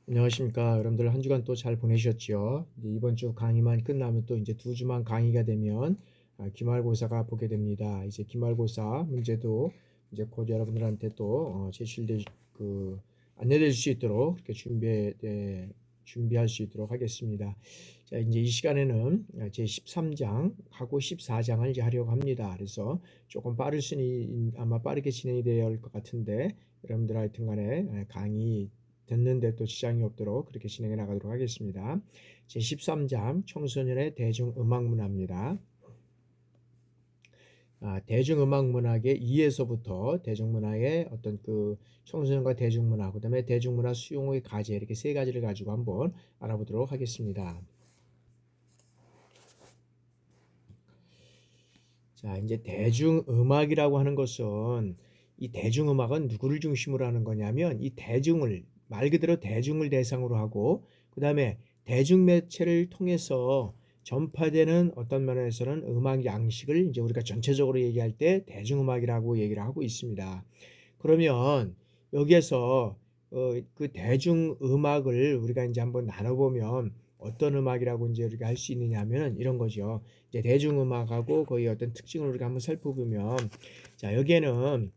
안녕하십니까. 여러분들 한 주간 또 잘 보내셨지요? 이제 이번 주 강의만 끝나면 또 이제 두 주만 강의가 되면 기말고사가 보게 됩니다. 이제 기말고사 문제도 이제 곧 여러분들한테 또 제출될 안내될 수 있도록 이렇게 준비할 수 있도록 하겠습니다. 자, 이제 이 시간에는 제 13장 하고 14장을 이제 하려고 합니다. 그래서 조금 아마 빠르게 진행이 되어야 할 것 같은데 여러분들 하여튼 간에 강의 듣는데 또 지장이 없도록 그렇게 진행해 나가도록 하겠습니다. 제13장 청소년의 대중음악문화입니다. 대중음악문학의 2에서부터 대중문화의 어떤 청소년과 대중문화, 그 다음에 대중문화 수용의 과제 이렇게 세 가지를 가지고 한번 알아보도록 하겠습니다. 자, 이제 대중음악이라고 하는 것은 이 대중음악은 누구를 중심으로 하는 거냐면 이 대중을 말 그대로 대중을 대상으로 하고 그 다음에 대중매체를 통해서 전파되는 어떤 면에서는 음악 양식을 이제 우리가 전체적으로 얘기할 때 대중음악이라고 얘기를 하고 있습니다. 그러면 여기에서 그 대중음악을 우리가 이제 한번 나눠보면 어떤 음악이라고 이제 우리가 할 수 있느냐 하면 이런 거죠. 이제 대중음악하고 거의 어떤 특징을 우리가 한번 살펴보면 자, 여기에는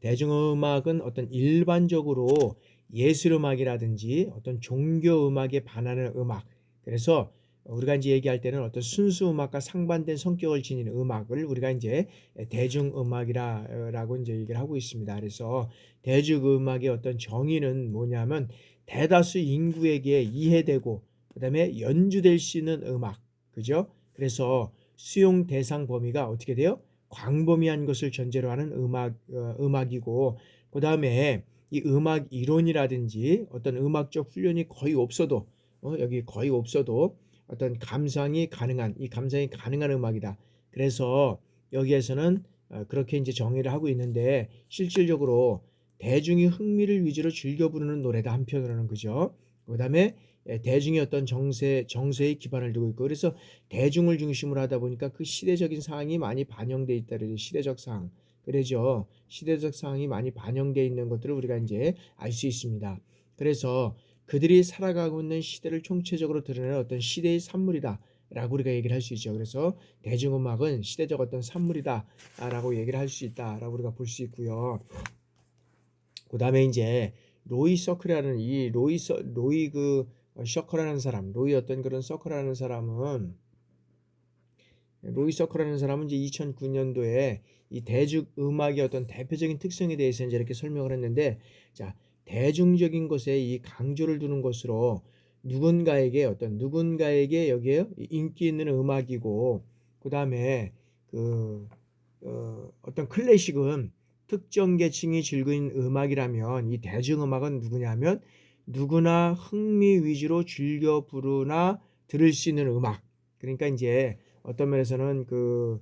대중음악은 어떤 일반적으로 예술음악이라든지 어떤 종교음악에 반하는 음악, 그래서 우리가 이제 얘기할 때는 어떤 순수 음악과 상반된 성격을 지닌 음악을 우리가 이제 대중음악이라고 이제 얘기를 하고 있습니다. 그래서 대중음악의 어떤 정의는 뭐냐면 대다수 인구에게 이해되고 그다음에 연주될 수 있는 음악, 그죠? 그래서 수용 대상 범위가 어떻게 돼요? 광범위한 것을 전제로 하는 음악이고, 그 다음에 이 음악 이론이라든지 어떤 음악적 훈련이 거의 없어도 여기 거의 없어도 어떤 이 감상이 가능한 음악이다. 그래서 여기에서는 그렇게 이제 정의를 하고 있는데 실질적으로 대중이 흥미를 위주로 즐겨 부르는 노래다 한편으로는, 그죠? 그다음에 대중이 어떤 정서에 기반을 두고 있고, 그래서 대중을 중심으로 하다 보니까 그 시대적인 상황이 많이 반영돼 있다. 그래서 시대적 상황, 그러죠. 시대적 상황이 많이 반영돼 있는 것들을 우리가 이제 알 수 있습니다. 그래서 그들이 살아가고 있는 시대를 총체적으로 드러내는 어떤 시대의 산물이다 라고 우리가 얘기를 할 수 있죠. 그래서 대중음악은 시대적 어떤 산물이다 라고 얘기를 할 수 있다 라고 우리가 볼 수 있고요. 그 다음에 이제 로이 서클이라는 이 로이 서커라는 사람, 로이 어떤 그런 서커라는 사람은 로이 서커라는 사람은 이제 2009년도에 이 대중음악의 어떤 대표적인 특성에 대해서 이제 이렇게 설명을 했는데, 자, 대중적인 것에 이 강조를 두는 것으로 누군가에게 여기에 인기 있는 음악이고, 그 다음에 어떤 클래식은 특정 계층이 즐기는 음악이라면 이 대중음악은 누구냐면 누구나 흥미 위주로 즐겨 부르나 들을 수 있는 음악. 그러니까 이제 어떤 면에서는 그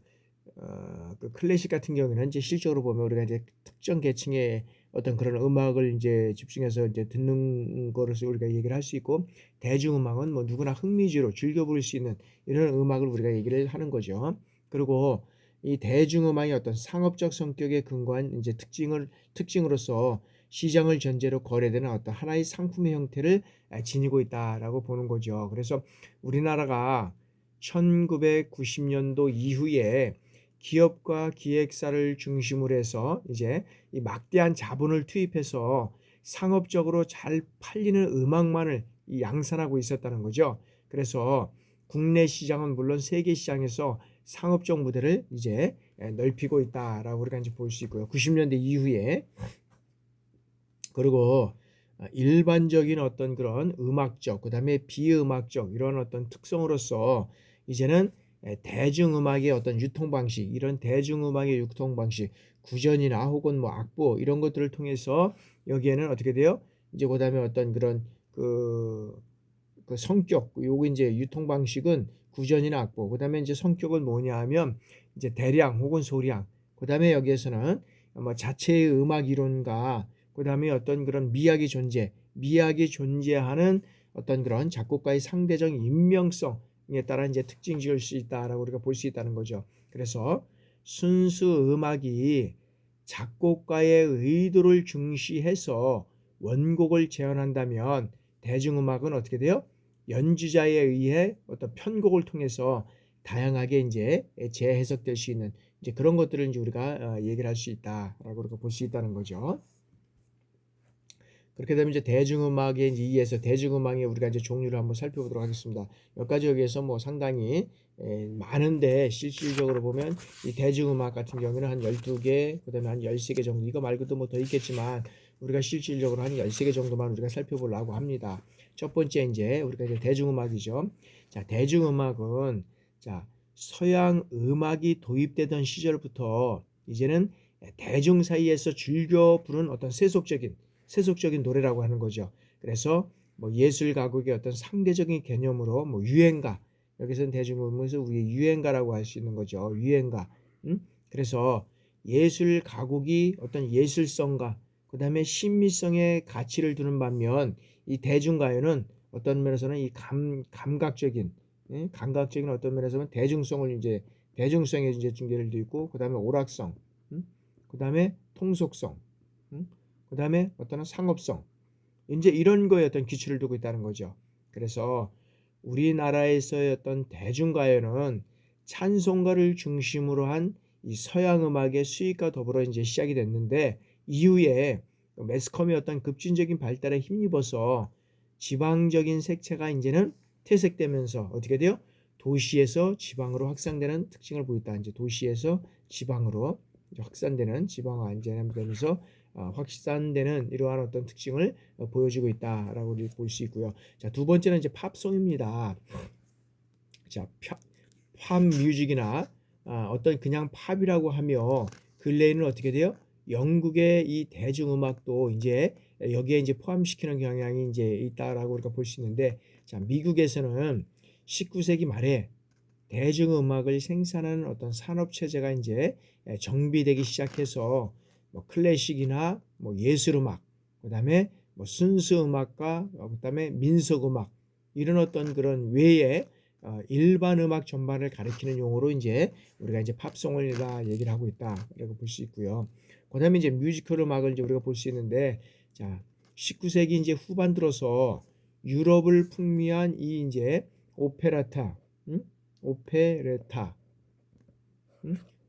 클래식 같은 경우에는 이제 실적으로 보면 우리가 이제 특정 계층의 어떤 그런 음악을 이제 집중해서 이제 듣는 거로서 우리가 얘기를 할 수 있고, 대중음악은 뭐 누구나 흥미주로 즐겨 부를 수 있는 이런 음악을 우리가 얘기를 하는 거죠. 그리고 이 대중음악의 어떤 상업적 성격에 근거한 이제 특징으로서 시장을 전제로 거래되는 어떤 하나의 상품의 형태를 지니고 있다라고 보는 거죠. 그래서 우리나라가 1990년도 이후에 기업과 기획사를 중심으로 해서 이제 이 막대한 자본을 투입해서 상업적으로 잘 팔리는 음악만을 양산하고 있었다는 거죠. 그래서 국내 시장은 물론 세계 시장에서 상업적 무대를 이제 넓히고 있다라고 우리가 이제 볼 수 있고요. 90년대 이후에. 그리고 일반적인 어떤 그런 음악적, 그다음에 비음악적 이런 어떤 특성으로서 이제는 대중음악의 어떤 유통 방식, 이런 대중음악의 유통 방식, 구전이나 혹은 뭐 악보 이런 것들을 통해서 여기에는 어떻게 돼요? 이제 그다음에 어떤 그런 그 성격, 요거 이제 유통 방식은 구전이나 악보, 그다음에 이제 성격은 뭐냐 하면 이제 대량 혹은 소량, 그다음에 여기에서는 뭐 자체의 음악 이론과 그다음에 어떤 그런 미학이 존재하는 어떤 그런 작곡가의 상대적 인명성에 따라 이제 특징 지을 수 있다라고 우리가 볼 수 있다는 거죠. 그래서 순수 음악이 작곡가의 의도를 중시해서 원곡을 재현한다면 대중음악은 어떻게 돼요? 연주자에 의해 어떤 편곡을 통해서 다양하게 이제 재해석될 수 있는 이제 그런 것들을 이제 우리가 얘기를 할 수 있다라고 우리가 볼 수 있다는 거죠. 그렇게 되면 이제 대중음악에 이제 의해서 대중음악의 우리가 이제 종류를 한번 살펴보도록 하겠습니다. 몇 가지 여기에서 뭐 상당히 많은데 실질적으로 보면 이 대중음악 같은 경우는 한 12개, 그다음에 한 13개 정도 이거 말고도 뭐 더 있겠지만 우리가 실질적으로 한 13개 정도만 우리가 살펴보려고 합니다. 첫 번째 이제 우리가 이제 대중음악이죠. 자, 대중음악은 자, 서양 음악이 도입되던 시절부터 이제는 대중 사이에서 즐겨 부르는 어떤 세속적인 노래라고 하는 거죠. 그래서 뭐 예술 가곡의 어떤 상대적인 개념으로 뭐 유행가, 여기서는 대중음악에서 우리 유행가라고 할 수 있는 거죠. 유행가. 그래서 예술 가곡이 어떤 예술성과 그다음에 신미성의 가치를 두는 반면 이 대중가요는 어떤 면에서는 이 감각적인 감각적인 어떤 면에서는 대중성에 이제 중계를 두고 그다음에 오락성, 그다음에 통속성, 그다음에 어떤 상업성 이제 이런 거에 어떤 기초를 두고 있다는 거죠. 그래서 우리나라에서의 어떤 대중가요는 찬송가를 중심으로 한 이 서양 음악의 수입과 더불어 이제 시작이 됐는데 이후에 매스컴의 어떤 급진적인 발달에 힘입어서 지방적인 색채가 이제는 퇴색되면서 어떻게 돼요? 도시에서 지방으로 확산되는 특징을 보였다. 이제 도시에서 지방으로 확산되는 지방화 이제 되면서 확산되는 이러한 어떤 특징을 보여주고 있다라고 볼 수 있고요. 자, 두 번째는 이제 팝송입니다. 자, 팝 뮤직이나 어떤 그냥 팝이라고 하며 근래에는 어떻게 돼요? 영국의 이 대중음악도 이제 여기에 이제 포함시키는 경향이 이제 있다라고 우리가 볼 수 있는데, 자, 미국에서는 19세기 말에 대중음악을 생산하는 어떤 산업 체제가 이제 정비되기 시작해서 뭐 클래식이나 뭐 예술음악, 그다음에 뭐 순수음악과 그다음에 민속음악 이런 어떤 그런 외에 일반 음악 전반을 가리키는 용어로 이제 우리가 이제 팝송을 얘기를 하고 있다라고 볼 수 있고요. 그다음에 이제 뮤지컬 음악을 이제 우리가 볼 수 있는데, 자, 19세기 이제 후반 들어서 유럽을 풍미한 이 이제 오페라타, 오페레타,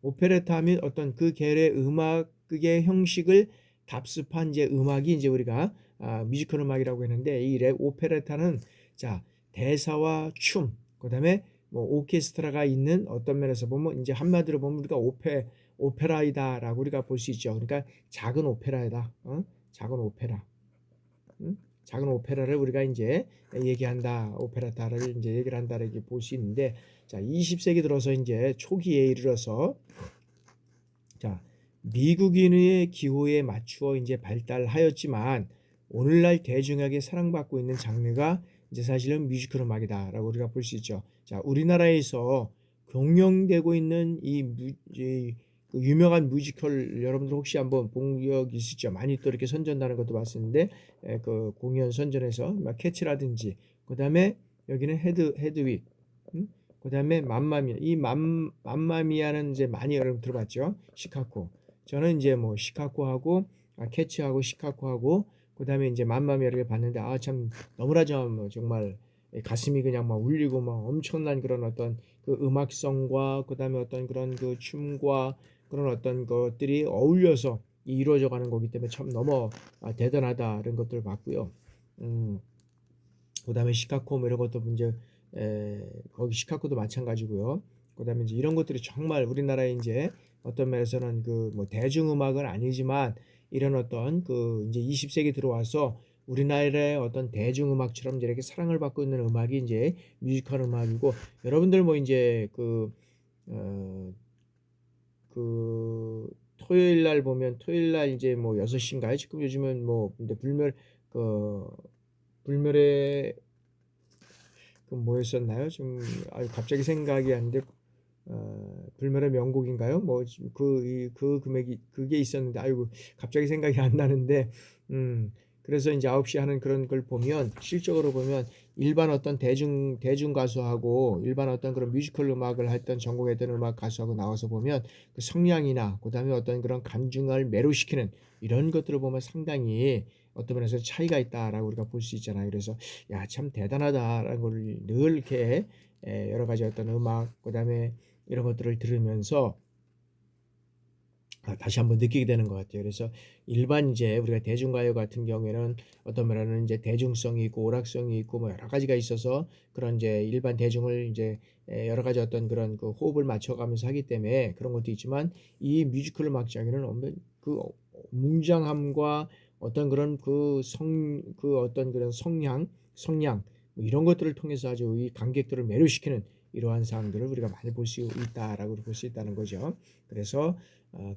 오페레타 및 어떤 그 계열의 음악의 형식을 답습한 이제 음악이 이제 우리가 뮤지컬 음악이라고 했는데, 이 오페레타는 자, 대사와 춤, 그다음에 뭐 오케스트라가 있는 어떤 면에서 보면 이제 한마디로 보면 우리가 오페라이다라고 우리가 볼 수 있죠. 그러니까 작은 오페라이다, 작은 오페라. 작은 오페라를 우리가 이제 얘기한다, 오페라타를 이제 얘기를 한다 이렇게 볼 수 있는데, 자, 20세기 들어서 이제 초기에 이르러서 자, 미국인의 기호에 맞추어 이제 발달하였지만 오늘날 대중에게 사랑받고 있는 장르가 이제 사실은 뮤지컬 음악이다라고 우리가 볼 수 있죠. 자, 우리나라에서 경영되고 있는 그 유명한 뮤지컬 여러분들 혹시 한번 본 적 있으시죠? 많이 또 이렇게 선전하는 것도 봤었는데 그 공연 선전에서 막 캐치라든지 그다음에 여기는 헤드윅, 그다음에 맘마미아. 이 맘마미아는 이제 많이 여러분 들어봤죠? 시카고. 저는 이제 뭐 시카고하고 캐치하고 시카고하고 그다음에 이제 맘마미아를 봤는데 참 너무나도 뭐 정말 가슴이 그냥 막 울리고 막 엄청난 그런 어떤 그 음악성과 그다음에 어떤 그런 그 춤과 그런 어떤 것들이 어울려서 이루어져 가는 거기 때문에 참 너무 대단하다 이런 것들을 봤고요. 그다음에 시카고 뭐 이런 것도 이제 거기 시카고도 마찬가지고요. 그다음에 이제 이런 것들이 정말 우리나라에 이제 어떤 면에서는 그 뭐 대중음악은 아니지만 이런 어떤 그 이제 20세기 들어와서 우리나라의 어떤 대중음악처럼 이렇게 사랑을 받고 있는 음악이 이제 뮤지컬 음악이고, 여러분들 뭐 이제 어, 그 토요일 날 보면 토요일 날 이제 뭐 6시인가요? 지금 요즘은 뭐 근데 그 불멸의 그 뭐였었나요? 좀 갑자기 생각이 안 나는데 불멸의 명곡인가요? 뭐 그 금액이 그게 있었는데 아이고 갑자기 생각이 안 나는데 그래서 이제 9시 하는 그런 걸 보면 실적으로 보면 일반 어떤 대중 가수하고 일반 어떤 그런 뮤지컬 음악을 했던 전공했던 음악 가수하고 나와서 보면 그 성량이나 그다음에 어떤 그런 감정을 매료시키는 이런 것들을 보면 상당히 어떤 면에서 차이가 있다라고 우리가 볼 수 있잖아요. 그래서 야, 참 대단하다라는 걸 늘 이렇게 여러 가지 어떤 음악 그다음에 이런 것들을 들으면서 다시 한번 느끼게 되는 것 같아요. 그래서 일반 이제 우리가 대중가요 같은 경우에는 어떤 면에는 이제 대중성이 있고 오락성이 있고 뭐 여러 가지가 있어서 그런 이제 일반 대중을 이제 여러 가지 어떤 그런 그 호흡을 맞춰가면서 하기 때문에 그런 것도 있지만 이 뮤지컬 음악장에는 그 웅장함과 어떤 그런 그 어떤 그런 성량 뭐 이런 것들을 통해서 아주 이 관객들을 매료시키는 이러한 사항들을 우리가 많이 볼 수 있다라고 볼 수 있다는 거죠. 그래서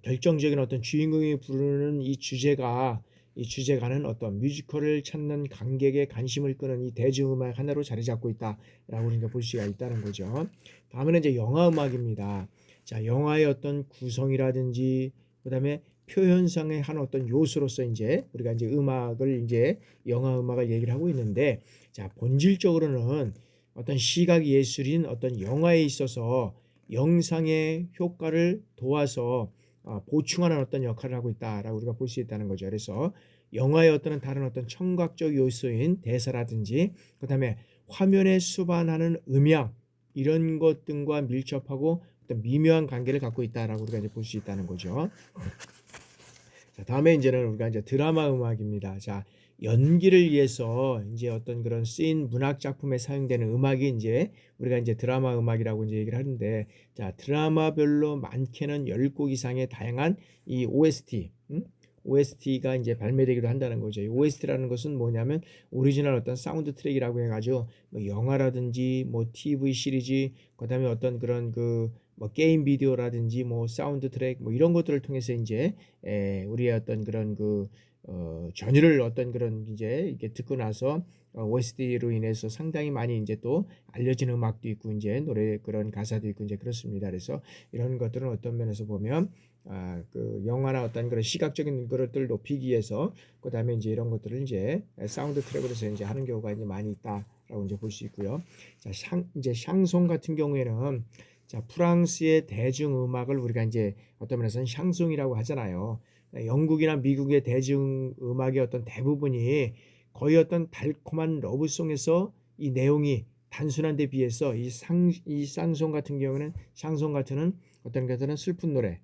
결정적인 어떤 주인공이 부르는 이 주제가는 어떤 뮤지컬을 찾는 관객의 관심을 끄는 이 대중음악 하나로 자리 잡고 있다라고 우리가 볼 수가 있다는 거죠. 다음은 이제 영화 음악입니다. 자, 영화의 어떤 구성이라든지 그다음에 표현상의 한 어떤 요소로서 이제 우리가 이제 음악을 이제 영화 음악을 얘기를 하고 있는데 자, 본질적으로는 어떤 시각 예술인 어떤 영화에 있어서 영상의 효과를 도와서 보충하는 어떤 역할을 하고 있다라고 우리가 볼 수 있다는 거죠. 그래서 영화의 어떤 다른 어떤 청각적 요소인 대사라든지 그다음에 화면에 수반하는 음향 이런 것 등과 밀접하고 어떤 미묘한 관계를 갖고 있다라고 우리가 이제 볼 수 있다는 거죠. 자, 다음에 이제는 우리가 이제 드라마 음악입니다. 자, 연기를 위해서 이제 어떤 그런 쓰인 문학 작품에 사용되는 음악이 이제 우리가 이제 드라마 음악이라고 이제 얘기를 하는데, 자, 드라마별로 많게는 10곡 이상의 다양한 이 OST, OST가 이제 발매되기도 한다는 거죠. 이 OST라는 것은 뭐냐면 오리지널 어떤 사운드 트랙이라고 해가지고 뭐 영화라든지 뭐 TV 시리즈, 그다음에 어떤 그런 뭐 게임 비디오라든지 뭐 사운드 트랙 뭐 이런 것들을 통해서 이제 우리의 어떤 그런 전율을 어떤 그런 이제 이렇게 듣고 나서 OST로 인해서 상당히 많이 이제 또 알려진 음악도 있고 이제 노래 그런 가사도 있고 이제 그렇습니다. 그래서 이런 것들은 어떤 면에서 보면 그 영화나 어떤 그런 시각적인 것들을 높이기 위해서 그다음에 이제 이런 것들을 이제 사운드 트랙으로서 이제 하는 경우가 이제 많이 있다라고 이제 볼 수 있고요. 자, 이제 샹송 같은 경우에는 자, 프랑스의 대중음악을 우리가 이제 어떤 면에서는 샹송이라고 하잖아요. 영국이나 미국의 대중음악의 어떤 대부분이 거의 어떤 달콤한 러브송에서 이 내용이 단순한 데 비해서 이 샹송 같은 경우는 샹송 같은 어떤 것들은 슬픈 노래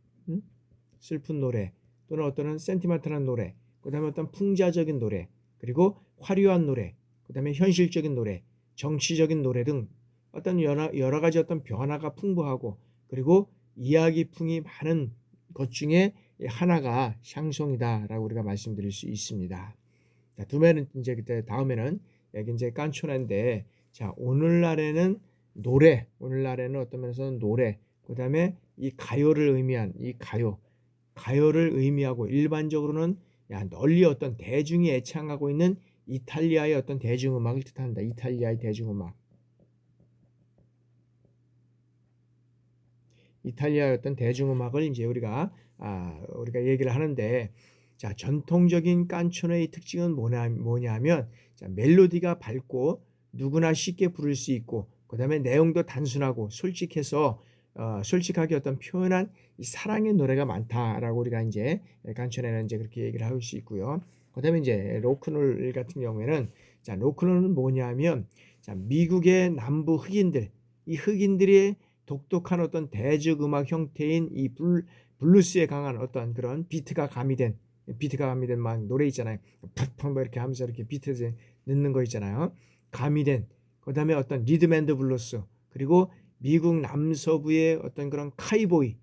또는 어떤 센티멘탈한 노래, 그다음에 어떤 풍자적인 노래, 그리고 화려한 노래, 그다음에 현실적인 노래, 정치적인 노래 등 어떤 여러 가지 어떤 변화가 풍부하고 그리고 이야기풍이 많은 것 중에 하나가 샹송이다라고 우리가 말씀드릴 수 있습니다. 자, 두면은 이제 그때 다음에는 여기 이제 깐초나인데 자, 오늘날에는 어떤 면에서는 노래, 그다음에 이 가요를 의미한 이 가요를 의미하고 일반적으로는 널리 어떤 대중이 애창하고 있는 이탈리아의 어떤 대중음악을 뜻한다. 이탈리아의 대중음악. 이탈리아의 어떤 대중음악을 이제 우리가 얘기를 하는데 자, 전통적인 깐초네의 특징은 뭐냐면 자, 멜로디가 밝고 누구나 쉽게 부를 수 있고 그다음에 내용도 단순하고 솔직하게 어떤 표현한 이 사랑의 노래가 많다라고 우리가 이제 깐초네는 이제 그렇게 얘기를 할 수 있고요. 그다음에 이제 로큰롤 같은 경우에는 자, 로큰롤은 뭐냐면 자, 미국의 남부 흑인들 이 흑인들의 독특한 어떤 대중음악 형태인 이 블루스에 강한 어떤 그런 비트가 가미된 막 노래 있잖아요. 팍팍 뭐 이렇게 하면서 이렇게 비트 넣는 거 있잖아요. 가미된 그다음에 어떤 리듬 앤드 블루스 그리고 미국 남서부의 어떤 그런 카이보이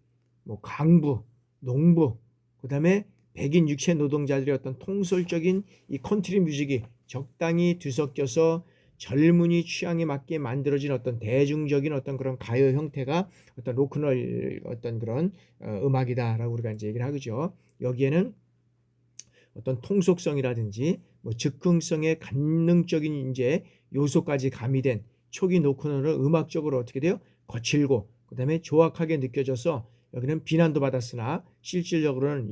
뭐 강부 농부 그다음에 백인 육체 노동자들의 어떤 통솔적인 이 컨트리 뮤직이 적당히 뒤섞여서 젊은이 취향에 맞게 만들어진 어떤 대중적인 어떤 그런 가요 형태가 어떤 로큰롤 어떤 그런 음악이다라고 우리가 이제 얘기를 하죠. 여기에는 어떤 통속성이라든지 뭐 즉흥성의 간능적인 이제 요소까지 가미된 초기 로큰롤은 음악적으로 어떻게 돼요? 거칠고 그다음에 조악하게 느껴져서 여기는 비난도 받았으나 실질적으로는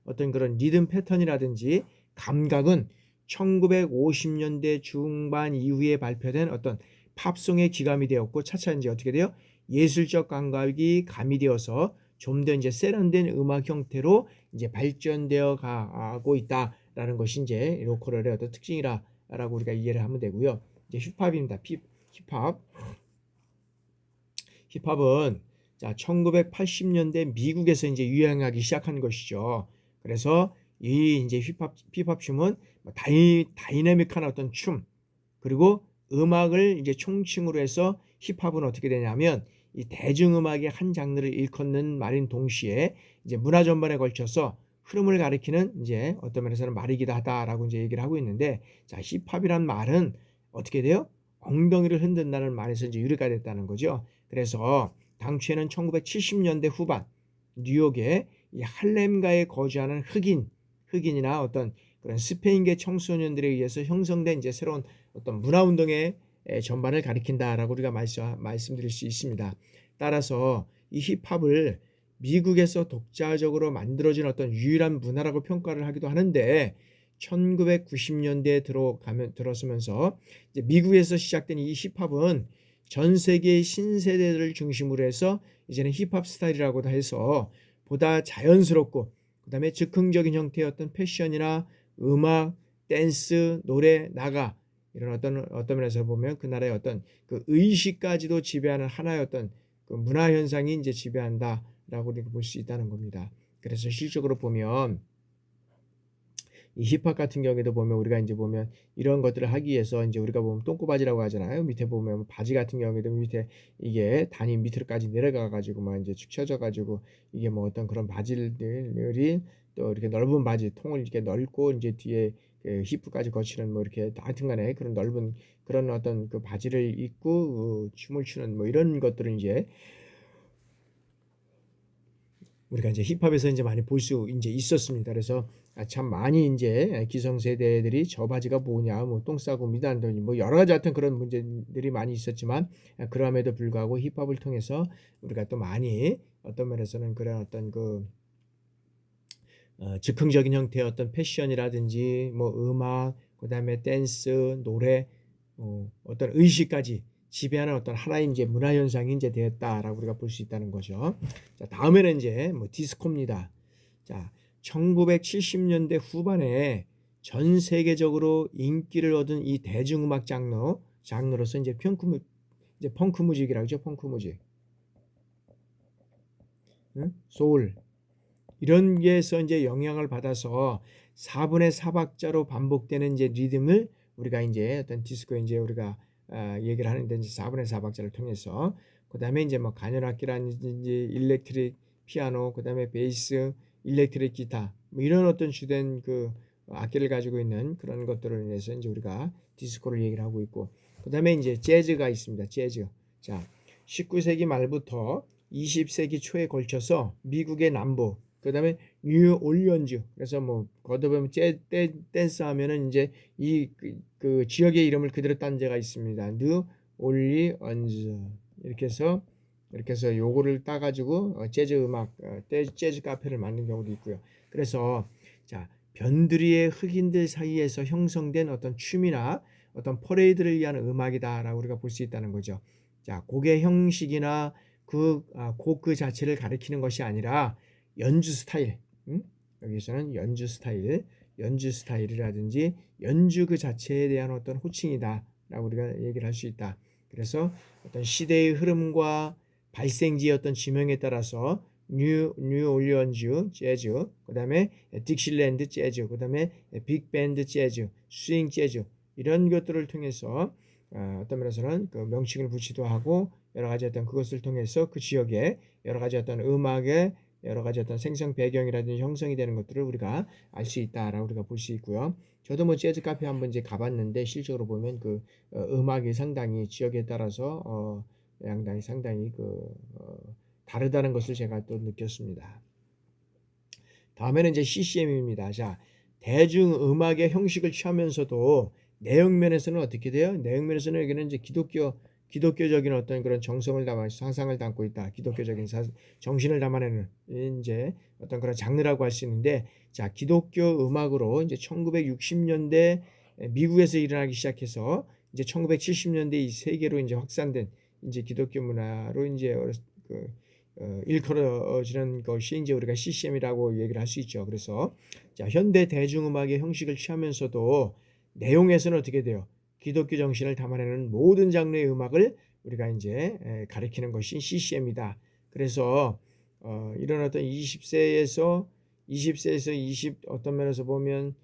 어떤 그런 리듬 패턴이라든지 감각은 1950년대 중반 이후에 발표된 어떤 팝송에 기감이 되었고 차차 이제 어떻게 돼요? 예술적 감각이 가미되어서 좀 더 이제 세련된 음악 형태로 이제 발전되어 가고 있다. 있다라는 것이 이제 로컬의 어떤 특징이라고 우리가 이해를 하면 되고요. 이제 힙합입니다. 힙합. 힙합은 자 1980년대 미국에서 이제 유행하기 시작한 것이죠. 그래서 이 이제 힙합 춤은 다이내믹한 어떤 춤 그리고 음악을 이제 총칭으로 해서 힙합은 어떻게 되냐면 이 대중음악의 한 장르를 일컫는 말인 동시에 이제 문화 전반에 걸쳐서 흐름을 가리키는 이제 어떤 면에서는 말이기도 하다라고 이제 얘기를 하고 있는데 자 힙합이란 말은 어떻게 돼요? 엉덩이를 흔든다는 말에서 이제 유래가 됐다는 거죠. 그래서 당시에는 1970년대 후반 뉴욕의 이 할렘가에 거주하는 흑인이나 어떤 그런 스페인계 청소년들에 의해서 형성된 이제 새로운 어떤 문화 운동의 전반을 가리킨다라고 우리가 말씀드릴 수 있습니다. 따라서 이 힙합을 미국에서 독자적으로 만들어진 어떤 유일한 문화라고 평가를 하기도 하는데 1990년대에 들어서면서 이제 미국에서 시작된 이 힙합은 전 세계의 신세대들을 중심으로 해서 이제는 힙합 스타일이라고도 해서 보다 자연스럽고 그다음에 즉흥적인 형태의 어떤 패션이나 음악, 댄스, 노래, 나가 이런 어떤 면에서 보면 그 나라의 어떤 그 의식까지도 지배하는 하나의 어떤 그 문화 현상이 이제 지배한다라고 우리가 볼 수 있다는 겁니다. 그래서 실적으로 보면 이 힙합 같은 경우에도 보면 우리가 이제 보면 이런 것들을 하기 위해서 이제 우리가 보면 똥꼬바지라고 하잖아요. 밑에 보면 바지 같은 경우에도 밑에 이게 단이 밑으로까지 내려가 가지고 막 이제 축 처져 가지고 이게 뭐 어떤 그런 바지들이 또 이렇게 넓은 바지 통을 이렇게 넓고 이제 뒤에 그 히프까지 거치는 뭐 이렇게 하여튼간에 그런 넓은 그런 어떤 그 바지를 입고 춤을 추는 뭐 이런 것들은 이제 우리가 이제 힙합에서 이제 많이 볼 수 이제 있었습니다. 그래서 참 많이 이제 기성세대들이 저 바지가 뭐냐, 뭐 똥 싸고 미단더니 뭐 여러 가지 같은 그런 문제들이 많이 있었지만 그럼에도 불구하고 힙합을 통해서 우리가 또 많이 어떤 면에서는 그런 어떤 그 즉흥적인 형태의 어떤 패션이라든지 뭐 음악, 그다음에 댄스, 노래, 어떤 의식까지 지배하는 어떤 하나의 이제 문화 현상이 이제 되었다라고 우리가 볼 수 있다는 거죠. 자, 다음에는 이제 뭐 디스코입니다. 자, 1970년대 후반에 전 세계적으로 인기를 얻은 이 대중음악 장르로서 이제 펑크 뮤직이라고 하죠. 펑크 뮤직. 응? 소울 이런 게서 이제 영향을 받아서 4분의 4박자로 반복되는 이제 리듬을 우리가 이제 어떤 디스코에 이제 우리가 얘기를 하는데 이제 4분의 4박자를 통해서 그다음에 이제 뭐 간현악기라든지 일렉트릭 피아노 그다음에 베이스 일렉트릭 기타 뭐 이런 어떤 주된 그 악기를 가지고 있는 그런 것들을 인해서 이제 우리가 디스코를 얘기를 하고 있고 그다음에 이제 재즈가 있습니다. 재즈. 자, 19세기 말부터 20세기 초에 걸쳐서 미국의 남부 그다음에 뉴올리언즈 그래서 뭐 거듭하면 댄스 하면은 이제 그 지역의 이름을 그대로 딴 데가 있습니다. 뉴올리언즈 이렇게 해서 요거를 따가지고 재즈 음악 재즈 카페를 만든 경우도 있고요. 그래서 자 변두리의 흑인들 사이에서 형성된 어떤 춤이나 어떤 퍼레이드를 위한 음악이다라고 우리가 볼 수 있다는 거죠. 자 곡의 형식이나 곡 그 자체를 가리키는 것이 아니라 연주 스타일, 여기서는 연주 스타일이라든지 연주 그 자체에 대한 어떤 호칭이다라고 우리가 얘기를 할 수 있다. 그래서 어떤 시대의 흐름과 발생지의 어떤 지명에 따라서 뉴올리언즈 재즈, 그다음에 딕실랜드 재즈, 그다음에 빅밴드 재즈, 스윙 재즈 이런 것들을 통해서 어떤 면에서는 그 명칭을 붙이기도 하고 여러 가지 어떤 그것을 통해서 그 지역의 여러 가지 어떤 음악의 여러 가지 어떤 생성 배경이라든지 형성이 되는 것들을 우리가 알 수 있다라고 우리가 볼 수 있고요. 저도 뭐 재즈 카페 한번 이제 가봤는데 실적으로 보면 그 음악이 상당히 지역에 따라서 상당히 다르다는 것을 제가 또 느꼈습니다. 다음에는 이제 CCM입니다. 자, 대중음악의 형식을 취하면서도 내용면에서는 어떻게 돼요? 내용면에서는 여기는 이제 기독교적인 어떤 그런 정성을 담아 사상을 담고 있다. 기독교적인 정신을 담아내는 이제 어떤 그런 장르라고 할 수 있는데, 자 기독교 음악으로 이제 1960년대 미국에서 일어나기 시작해서 이제 1970년대 이 세계로 이제 확산된 이제 기독교 문화로 이제 일컬어지는 것이 이제 우리가 CCM이라고 얘기를 할 수 있죠. 그래서 자, 현대 대중음악의 형식을 취하면서도 내용에서는 어떻게 돼요? 기독교 정신을 담아내는 모든 장르의 음악을 우리가 이제 가리키는 것이 CCM이다. 그래서 이런 어떤 20세에서 20 어떤 면에서 보면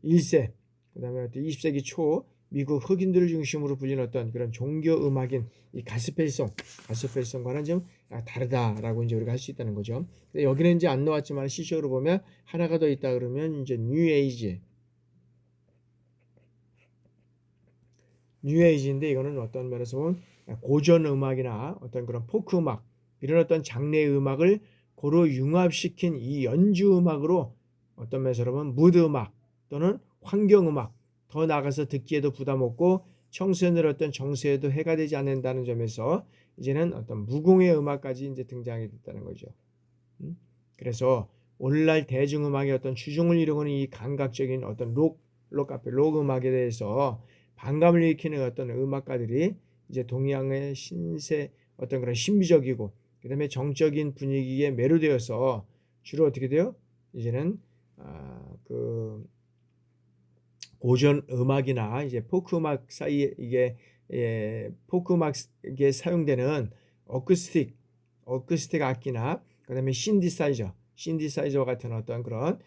1세 그다음에 어떤 20세기 초 미국 흑인들을 중심으로 불리는 어떤 그런 종교 음악인 이 가스펠성과는 좀 다르다라고 이제 우리가 할 수 있다는 거죠. 근데 여기는 이제 안 나왔지만 시적으로 보면 하나가 더 있다 그러면 이제 뉴에이지인데 이거는 어떤 면에서 보면 고전 음악이나 어떤 그런 포크 음악 이런 어떤 장르의 음악을 고루 융합시킨 이 연주 음악으로 어떤 면에서 보면 무드 음악 또는 환경 음악 더 나아가서 듣기에도 부담 없고 청소년들 어떤 정서에도 해가 되지 않는다는 점에서 이제는 어떤 무공의 음악까지 이제 등장이 됐다는 거죠. 그래서 오늘날 대중음악의 어떤 주종을 이루고는 이 감각적인 어떤 록 음악에 대해서 반감을 일으키는 어떤 음악가들이 이제 동양의 신세 어떤 그런 신비적이고 그다음에 정적인 분위기에 매료되어서 주로 어떻게 돼요? 이제는 그 고전 음악이나 이제 포크 음악 사이에 이게 포크 음악에 사용되는 어쿠스틱 악기나 그다음에 신디사이저와 같은 어떤 그런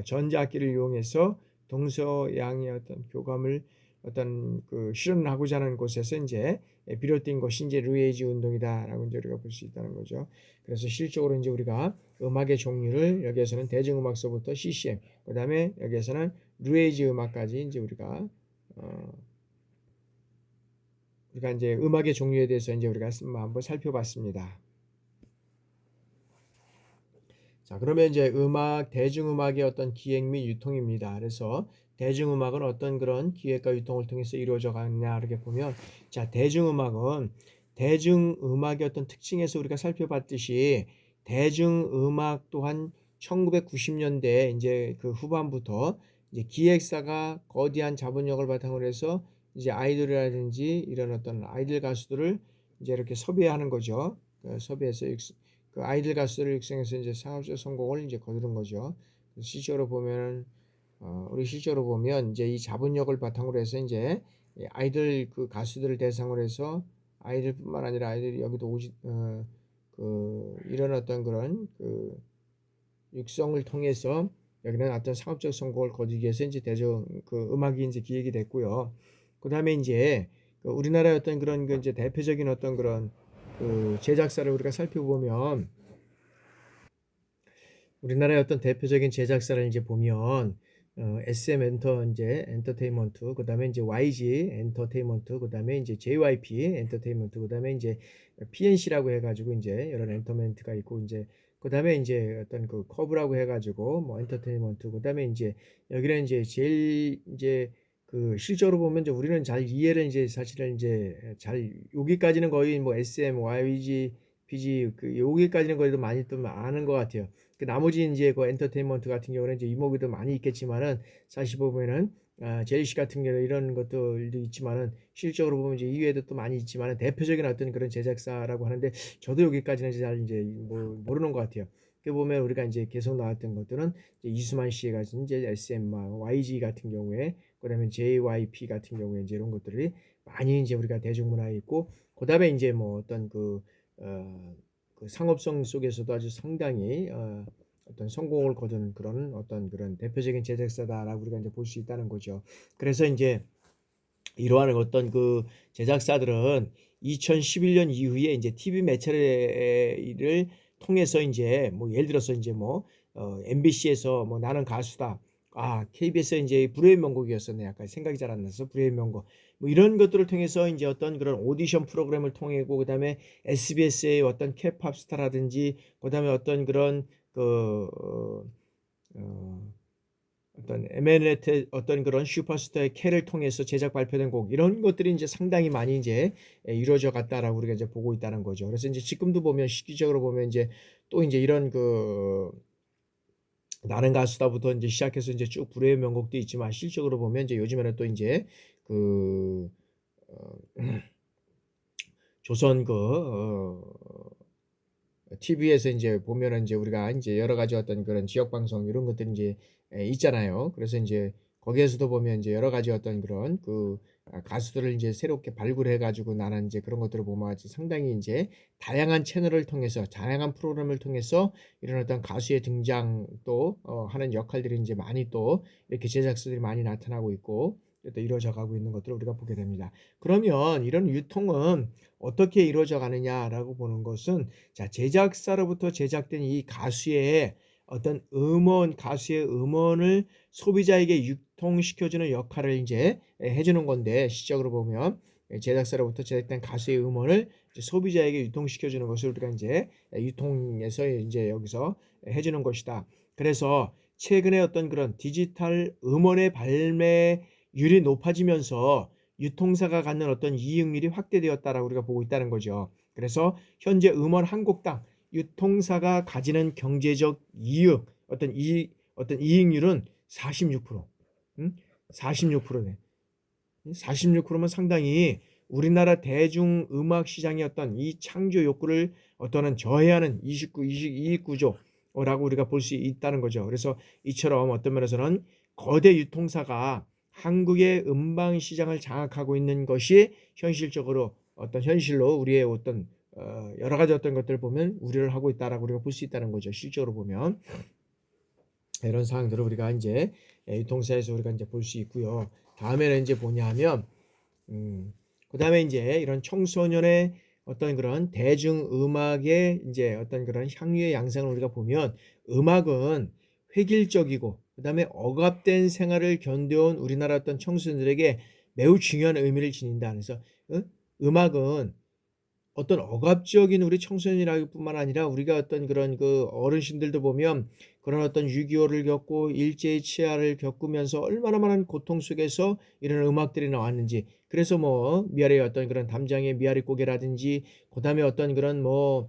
전자악기를 이용해서 동서양의 어떤 교감을 어떤 그 실현하고자 하는 곳에서 이제 비롯된 것이 이제 루에이지 운동이다라고 이제 우리가 볼 수 있다는 거죠. 그래서 실적으로 이제 우리가 음악의 종류를 여기에서는 대중음악서부터 CCM, 그다음에 여기에서는 루에이지 음악까지 이제 우리가 이제 음악의 종류에 대해서 이제 우리가 한번 살펴봤습니다. 자, 그러면 이제 대중음악의 어떤 기획 및 유통입니다. 그래서 대중음악은 어떤 그런 기획과 유통을 통해서 이루어져 가느냐 이렇게 보면, 자, 대중음악의 어떤 특징에서 우리가 살펴봤듯이 대중음악 또한 1990년대 이제 그 후반부터 이제 기획사가 거대한 자본력을 바탕으로 해서 이제 아이돌이라든지 이런 어떤 아이돌 가수들을 이제 이렇게 섭외하는 거죠. 섭외해서 그 아이들 가수를 육성해서 이제 상업적 성공을 이제 거두는 거죠. 실제로 보면 우리 실제로 보면 이제 이 자본력을 바탕으로 해서 이제 아이들 그 가수들을 대상으로 해서 아이들뿐만 아니라 아이들이 여기도 이런 어떤 그런 그 육성을 통해서 여기는 어떤 상업적 성공을 거두기 위해서 이제 음악이 이제 기획이 됐고요. 그다음에 이제 우리나라의 어떤 그런 그 이제 대표적인 어떤 그런 그 제작사를 우리가 살펴보면 우리나라의 어떤 대표적인 제작사를 이제 보면 SM 엔터테인먼트, 그다음에 이제 YG 엔터테인먼트, 그다음에 이제 JYP 엔터테인먼트, 그다음에 이제 PNC라고 해가지고 이제 이런 엔터테인먼트가 있고 이제 그다음에 이제 어떤 그 커브라고 해가지고 뭐 엔터테인먼트, 그다음에 이제 여기는 이제 제일 이제 그 실적으로 보면 이제 우리는 잘 이해를 이제 사실은 이제 잘 여기까지는 거의 뭐 SM, YG, PG 그 여기까지는 거의 많이 또 아는 것 같아요. 그 나머지 이제 그 엔터테인먼트 같은 경우는 이제 이목이도 많이 있겠지만은 사실 보면은 제일씨 같은 경우 이런 것들도 있지만은 실적으로 보면 이제 이외에도 또 많이 있지만은 대표적인 어떤 그런 제작사라고 하는데 저도 여기까지는 잘 이제 뭐 모르는 것 같아요. 그 보면 우리가 이제 계속 나왔던 것들은 이제 이수만 씨 같은 이제 SM, YG 같은 경우에 그다음에 JYP 같은 경우에 이제 이런 것들이 많이 이제 우리가 대중문화에 있고 그다음에 이제 뭐 어떤 그 상업성 속에서도 아주 상당히 어떤 성공을 거둔 그런 어떤 그런 대표적인 제작사다라고 우리가 이제 볼 수 있다는 거죠. 그래서 이제 이러한 어떤 그 제작사들은 2011년 이후에 이제 TV 매체를 통해서 이제 뭐 예를 들어서 이제 뭐 MBC에서 뭐 나는 가수다. KBS에 이제 불후의 명곡이었었네. 약간 생각이 잘 안 나서 불후의 명곡. 뭐 이런 것들을 통해서 이제 어떤 그런 오디션 프로그램을 통해고 그다음에 SBS의 어떤 K-팝 스타라든지 그다음에 어떤 그런 어떤 에메네트 어떤 그런 슈퍼스타의 캐를 통해서 제작 발표된 곡 이런 것들이 이제 상당히 많이 이제 이루어져 갔다라고 우리가 이제 보고 있다는 거죠. 그래서 이제 지금도 보면 시기적으로 보면 이제 또 이제 이런 나는 가수다부터 이제 시작해서 이제 쭉 불후의 명곡도 있지만 실적으로 보면 이제 요즘에는 또 이제 그 조선 TV에서 인제 보면은 인제 우리가 인제 여러 가지 어떤 그런 지역 방송 이런 것들이 인제 있잖아요. 그래서 인제 거기에서도 보면 인제 여러 가지 어떤 그런 가수들을 인제 새롭게 발굴해 가지고 나는 인제 그런 것들을 보면 아주 상당히 인제 다양한 채널을 통해서 다양한 프로그램을 통해서 이런 어떤 가수의 등장 또 하는 역할들이 인제 많이 또 이렇게 제작사들이 많이 나타나고 있고 또 이루어져 가고 있는 것들을 우리가 보게 됩니다. 그러면 이런 유통은 어떻게 이루어져 가느냐라고 보는 것은 자 제작사로부터 제작된 이 가수의 어떤 가수의 음원을 소비자에게 유통시켜 주는 역할을 인제 해 주는 건데 시적으로 보면 제작사로부터 제작된 가수의 음원을 이제 소비자에게 유통시켜 주는 것을 우리가 인제 유통에서 인제 여기서 해 주는 것이다. 그래서 최근에 어떤 그런 디지털 음원의 발매율이 높아지면서 유통사가 갖는 어떤 이익률이 확대되었다라고 우리가 보고 있다는 거죠. 그래서 현재 음원 한 곡당 유통사가 가지는 경제적 어떤 이익률은 46%. 46%네. 46%면 상당히 우리나라 대중음악 시장의 어떤 이 창조 욕구를 어떠한 저해하는 이익 구조라고 우리가 볼 수 있다는 거죠. 그래서 이처럼 어떤 면에서는 거대 유통사가 한국의 음반 시장을 장악하고 있는 것이 현실적으로 어떤 현실로 우리의 어떤 여러 가지 어떤 것들을 보면 우려를 하고 있다라고 우리가 볼 수 있다는 거죠. 실적으로 보면 이런 사항들을 우리가 인제 유통사에서 우리가 인제 볼 수 있고요. 다음에는 인제 뭐냐 하면 그다음에 인제 이런 청소년의 어떤 그런 대중음악의 인제 어떤 그런 향유의 양상을 우리가 보면 음악은 획일적이고 그다음에 억압된 생활을 견뎌온 우리나라 어떤 청소년들에게 매우 중요한 의미를 지닌다. 그래서 음악은 어떤 억압적인 우리 청소년이라기 뿐만 아니라 우리가 어떤 그런 어르신들도 보면 그런 어떤 6.25를 겪고 일제의 치하를 겪으면서 얼마나 많은 고통 속에서 이런 음악들이 나왔는지 그래서 뭐 미아리의 어떤 그런 담장의 미아리 고개라든지 그다음에 어떤 그런 어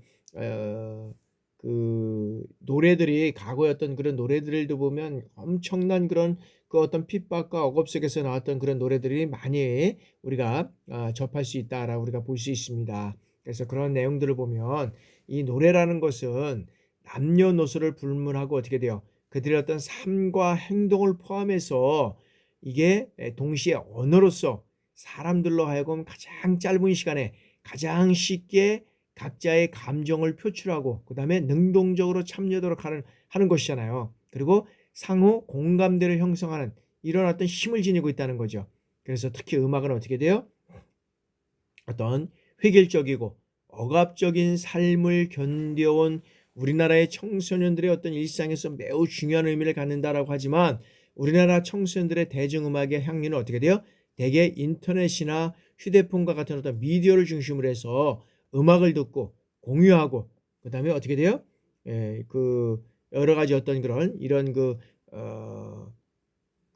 노래들이 과거의 어떤 그런 노래들도 보면 엄청난 그런 어떤 핍박과 억압 속에서 나왔던 그런 노래들이 많이 우리가 접할 수 있다라고 우리가 볼 수 있습니다. 그래서 그런 내용들을 보면 이 노래라는 것은 남녀노소를 불문하고 어떻게 돼요? 그들의 어떤 삶과 행동을 포함해서 이게 동시에 언어로서 사람들로 하여금 가장 짧은 시간에 가장 쉽게 각자의 감정을 표출하고 그다음에 능동적으로 참여하도록 하는 것이잖아요. 그리고 상호 공감대를 형성하는 이런 어떤 힘을 지니고 있다는 거죠. 그래서 특히 음악은 어떻게 돼요? 어떤 획일적이고 억압적인 삶을 견뎌온 우리나라의 청소년들의 어떤 일상에서 매우 중요한 의미를 갖는다라고 하지만 우리나라 청소년들의 대중음악의 향유는 어떻게 돼요? 대개 인터넷이나 휴대폰과 같은 어떤 미디어를 중심으로 해서 음악을 듣고 공유하고 그다음에 어떻게 돼요? 여러 가지 어떤 그런 이런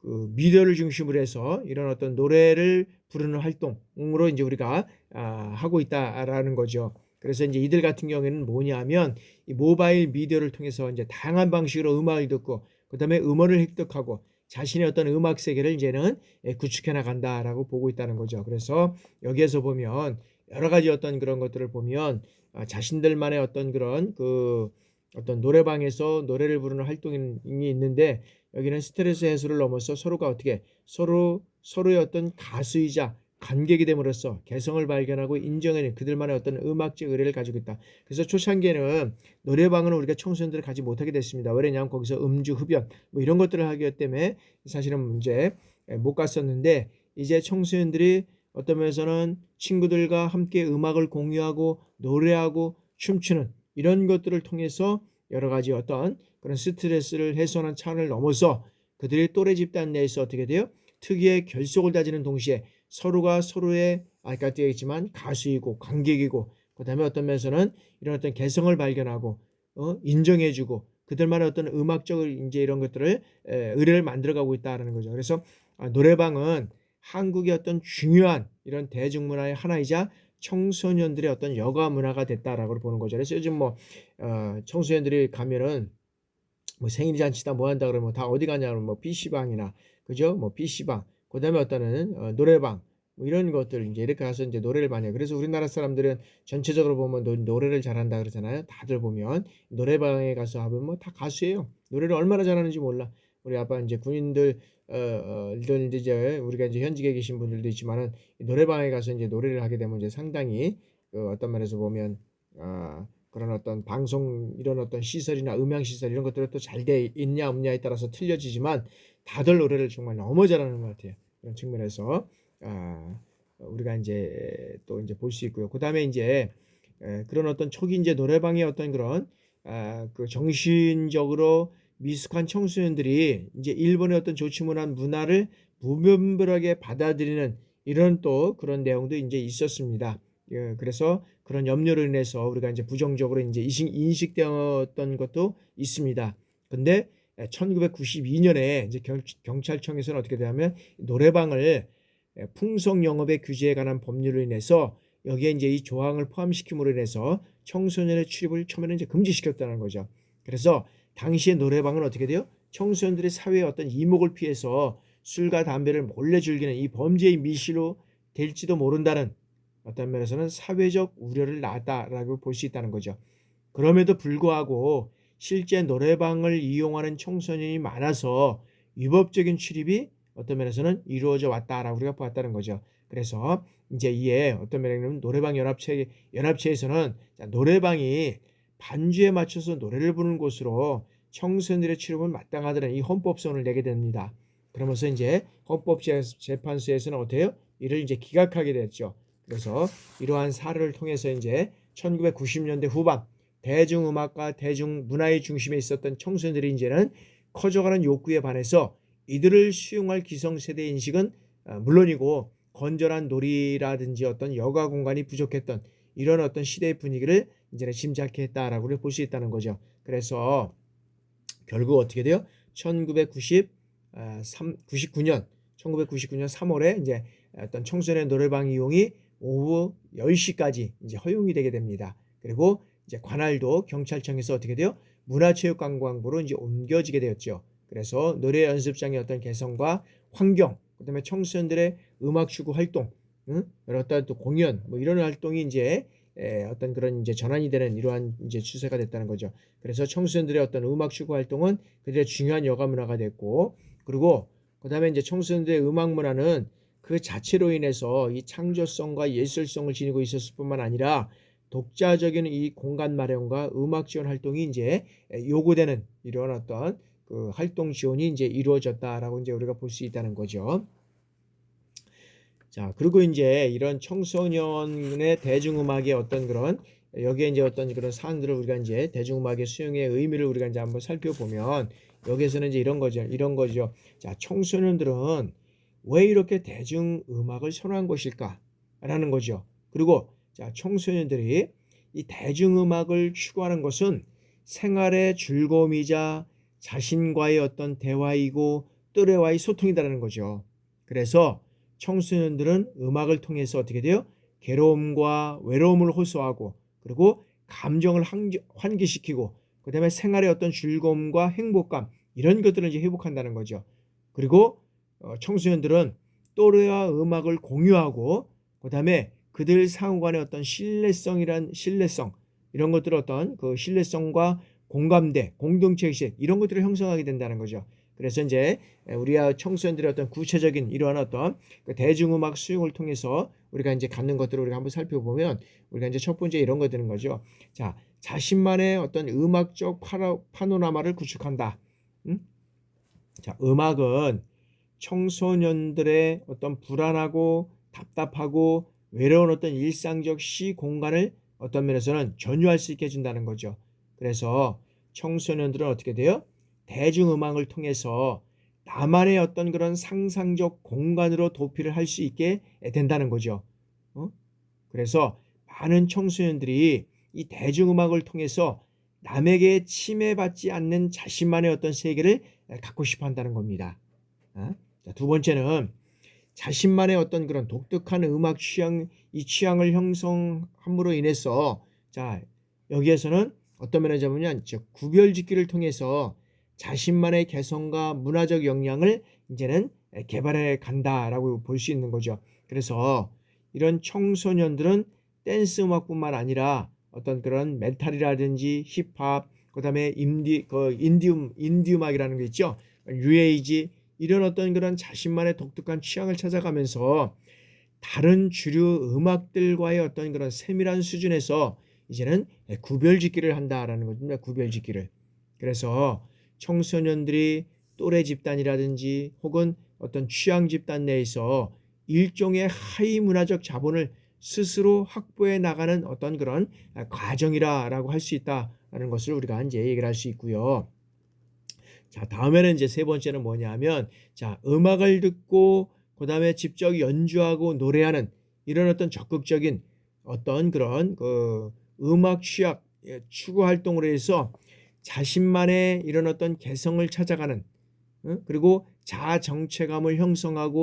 미디어를 중심으로 해서 이런 어떤 노래를 부르는 활동으로 이제 우리가 하고 있다라는 거죠. 그래서 이제 이들 같은 경우에는 뭐냐면 이 모바일 미디어를 통해서 이제 다양한 방식으로 음악을 듣고 그다음에 음원을 획득하고 자신의 어떤 음악 세계를 이제는 구축해 나간다라고 보고 있다는 거죠. 그래서 여기에서 보면 여러 가지 어떤 그런 것들을 보면 자신들만의 어떤 그런 어떤 노래방에서 노래를 부르는 활동이 있는데 여기는 스트레스 해소를 넘어서 서로가 어떻게 서로의 어떤 가수이자 관객이 됨으로써 개성을 발견하고 인정하는 그들만의 어떤 음악적 의뢰를 가지고 있다. 그래서 초창기에는 노래방은 우리가 청소년들을 가지 못하게 됐습니다. 왜냐하면 거기서 음주, 흡연 뭐 이런 것들을 하기 때문에 사실은 이제 못 갔었는데 이제 청소년들이 어떤 면에서는 친구들과 함께 음악을 공유하고 노래하고 춤추는 이런 것들을 통해서 여러 가지 어떤 그런 스트레스를 해소하는 차원을 넘어서 그들의 또래 집단 내에서 어떻게 돼요? 특유의 결속을 다지는 동시에 서로가 서로의 아까 얘기했지만 가수이고 관객이고 그다음에 어떤 면에서는 이런 어떤 개성을 발견하고 인정해주고 그들만의 어떤 음악적 이제 이런 것들을 의뢰를 만들어가고 있다라는 거죠. 그래서 노래방은 한국의 어떤 중요한 이런 대중문화의 하나이자 청소년들의 어떤 여가 문화가 됐다라고 보는 거죠. 그래서 요즘 청소년들이 가면은 뭐 생일 잔치다 뭐 한다 그러면 다 어디 가냐 그러면 뭐 PC방이나 그죠? 뭐 PC방 그다음에 어떤 노래방 뭐 이런 것들 인제 이렇게 가서 인제 노래를 많이 해요. 그래서 우리나라 사람들은 전체적으로 보면 노래를 잘한다 그러잖아요. 다들 보면 노래방에 가서 하면 뭐 다 가수예요. 노래를 얼마나 잘하는지 몰라. 우리 아빠 인제 군인들 들 이제 우리가 이제 현직에 계신 분들도 있지만은 노래방에 가서 인제 노래를 하게 되면 이제 상당히 그 어떤 면에서 보면 그런 어떤 방송 이런 어떤 시설이나 음향 시설 이런 것들이 또 잘 돼 있냐 없냐에 따라서 틀려지지만 다들 노래를 정말 너무 잘하는 것 같아요. 그런 측면에서 우리가 인제 또 인제 볼 수 있고요. 그다음에 인제 그런 어떤 초기 인제 노래방의 어떤 그런 그 정신적으로 미숙한 청소년들이 인제 일본의 어떤 조치문화 문화를 무분별하게 받아들이는 이런 또 그런 내용도 인제 있었습니다. 예, 그래서 그런 염려로 인해서 우리가 인제 부정적으로 인제 인식되었던 것도 있습니다. 근데 1992 년에 이제 경찰청에서는 어떻게 되냐면 노래방을 풍속 영업의 규제에 관한 법률로 인해서 여기에 인제 이 조항을 포함시킴으로 인해서 청소년의 출입을 처음에는 이제 금지시켰다는 거죠. 그래서 당시에 노래방은 어떻게 돼요? 청소년들이 사회의 어떤 이목을 피해서 술과 담배를 몰래 즐기는 이 범죄의 미시로 될지도 모른다는 어떤 면에서는 사회적 우려를 낳았다라고 볼 수 있다는 거죠. 그럼에도 불구하고 실제 노래방을 이용하는 청소년이 많아서 위법적인 출입이 어떤 면에서는 이루어져 왔다라고 우리가 보았다는 거죠. 그래서 인제 이에 어떤 면에는 노래방 연합체에서는 노래방이 반주에 맞춰서 노래를 부르는 곳으로 청소년들의 출입은 마땅하다는 이 헌법소원을 내게 됩니다. 그러면서 인제 헌법재판소에서는 어떻게 해요? 이를 인제 기각하게 됐죠. 그래서 이러한 사례를 통해서 인제 1990년대 후반 대중음악과 대중문화의 중심에 있었던 청소년들이 이제는 커져가는 욕구에 반해서 이들을 수용할 기성세대의 인식은 물론이고 건전한 놀이라든지 어떤 여가 공간이 부족했던 이런 어떤 시대의 분위기를 이제는 짐작케 했다라고 볼 수 있다는 거죠. 그래서 결국 어떻게 돼요? 1999년 3월에 이제 어떤 청소년 노래방 이용이 오후 10시까지 이제 허용이 되게 됩니다. 그리고 이제 관할도 경찰청에서 어떻게 돼요? 문화체육관광부로 이제 옮겨지게 되었죠. 그래서 노래 연습장의 어떤 개성과 환경, 그다음에 청소년들의 음악 추구 활동, 여러 어떤 또 공연, 뭐 이런 활동이 이제 어떤 그런 이제 전환이 되는 이러한 이제 추세가 됐다는 거죠. 그래서 청소년들의 어떤 음악 추구 활동은 그들의 중요한 여가 문화가 됐고, 그리고 그다음에 이제 청소년들의 음악 문화는 그 자체로 인해서 이 창조성과 예술성을 지니고 있었을 뿐만 아니라 독자적인 이 공간 마련과 음악 지원 활동이 이제 요구되는 이런 어떤 그 활동 지원이 이제 이루어졌다라고 이제 우리가 볼 수 있다는 거죠. 자, 그리고 인제 이런 청소년의 대중음악의 어떤 그런 여기에 인제 어떤 그런 사안들을 우리가 인제 대중음악의 수용의 의미를 우리가 인제 한번 살펴보면 여기에서는 이제 이런 거죠. 자, 청소년들은 왜 이렇게 대중음악을 선호한 것일까라는 거죠. 그리고 자, 청소년들이 이 대중음악을 추구하는 것은 생활의 즐거움이자 자신과의 어떤 대화이고 또래와의 소통이다라는 거죠. 그래서 청소년들은 음악을 통해서 어떻게 돼요? 괴로움과 외로움을 호소하고 그리고 감정을 환기시키고 그다음에 생활의 어떤 즐거움과 행복감 이런 것들을 이제 회복한다는 거죠. 그리고 청소년들은 또래와 음악을 공유하고 그다음에 그들 상호 간의 어떤 신뢰성 이런 것들을 어떤 그 신뢰성과 공감대, 공동체 의식 이런 것들을 형성하게 된다는 거죠. 그래서 이제 우리가 청소년들의 어떤 구체적인 이러한 어떤 그 대중음악 수용을 통해서 우리가 이제 갖는 것들을 우리가 한번 살펴보면 우리가 이제 첫 번째 이런 거 드는 거죠. 자, 자신만의 어떤 음악적 파노라마를 구축한다. 응? 자, 음악은 청소년들의 어떤 불안하고 답답하고 외로운 어떤 일상적 시 공간을 어떤 면에서는 전유할 수 있게 해준다는 거죠. 그래서 청소년들은 어떻게 돼요? 대중음악을 통해서 나만의 어떤 그런 상상적 공간으로 도피를 할 수 있게 된다는 거죠. 그래서 많은 청소년들이 이 대중음악을 통해서 남에게 침해받지 않는 자신만의 어떤 세계를 갖고 싶어 한다는 겁니다. 자, 두 번째는 자신만의 어떤 그런 독특한 음악 이 취향을 형성함으로 인해서 자, 여기에서는 어떤 면에 잡으면 구별짓기를 통해서 자신만의 개성과 문화적 역량을 이제는 개발해 간다라고 볼 수 있는 거죠. 그래서 이런 청소년들은 댄스 음악뿐만 아니라 어떤 그런 메탈이라든지 힙합, 그다음에 인디 음악이라는 게 있죠. 뉴에이지 이런 어떤 그런 자신만의 독특한 취향을 찾아가면서 다른 주류 음악들과의 어떤 그런 세밀한 수준에서 이제는 구별짓기를 한다라는 겁니다. 구별짓기를. 그래서 청소년들이 또래 집단이라든지 혹은 어떤 취향 집단 내에서 일종의 하위 문화적 자본을 스스로 확보해 나가는 어떤 그런 과정이라고 할 수 있다라는 것을 우리가 이제 얘기를 할 수 있고요. 자, 다음에는 이제 세 번째는 뭐냐면, 자, 음악을 듣고 그다음에 직접 연주하고 노래하는 이런 어떤 적극적인 어떤 그런 그 음악 취약 추구 활동으로 해서 자신만의 이런 어떤 개성을 찾아가는, 그리고 자아 정체감을 형성하는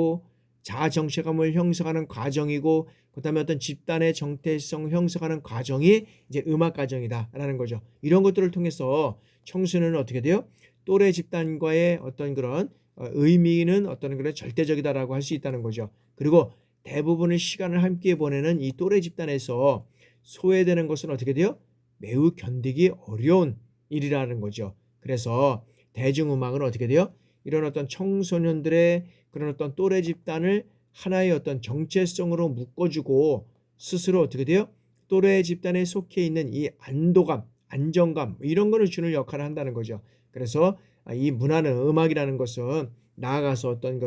과정이고, 그다음에 어떤 집단의 정체성 형성하는 과정이 이제 음악 과정이다라는 거죠. 이런 것들을 통해서 청소년은 어떻게 돼요? 또래 집단과의 어떤 그런 의미는 어떤 그런 절대적이다라고 할 수 있다는 거죠. 그리고 대부분의 시간을 함께 보내는 이 또래 집단에서 소외되는 것은 어떻게 돼요? 매우 견디기 어려운 일이라는 거죠. 그래서 대중음악은 어떻게 돼요? 이런 어떤 청소년들의 그런 어떤 또래 집단을 하나의 어떤 정체성으로 묶어주고 스스로 어떻게 돼요? 또래 집단에 속해 있는 이 안도감, 안정감 이런 거를 주는 역할을 한다는 거죠. 그래서 이 문화는 음악이라는 것은 나아가서 어떤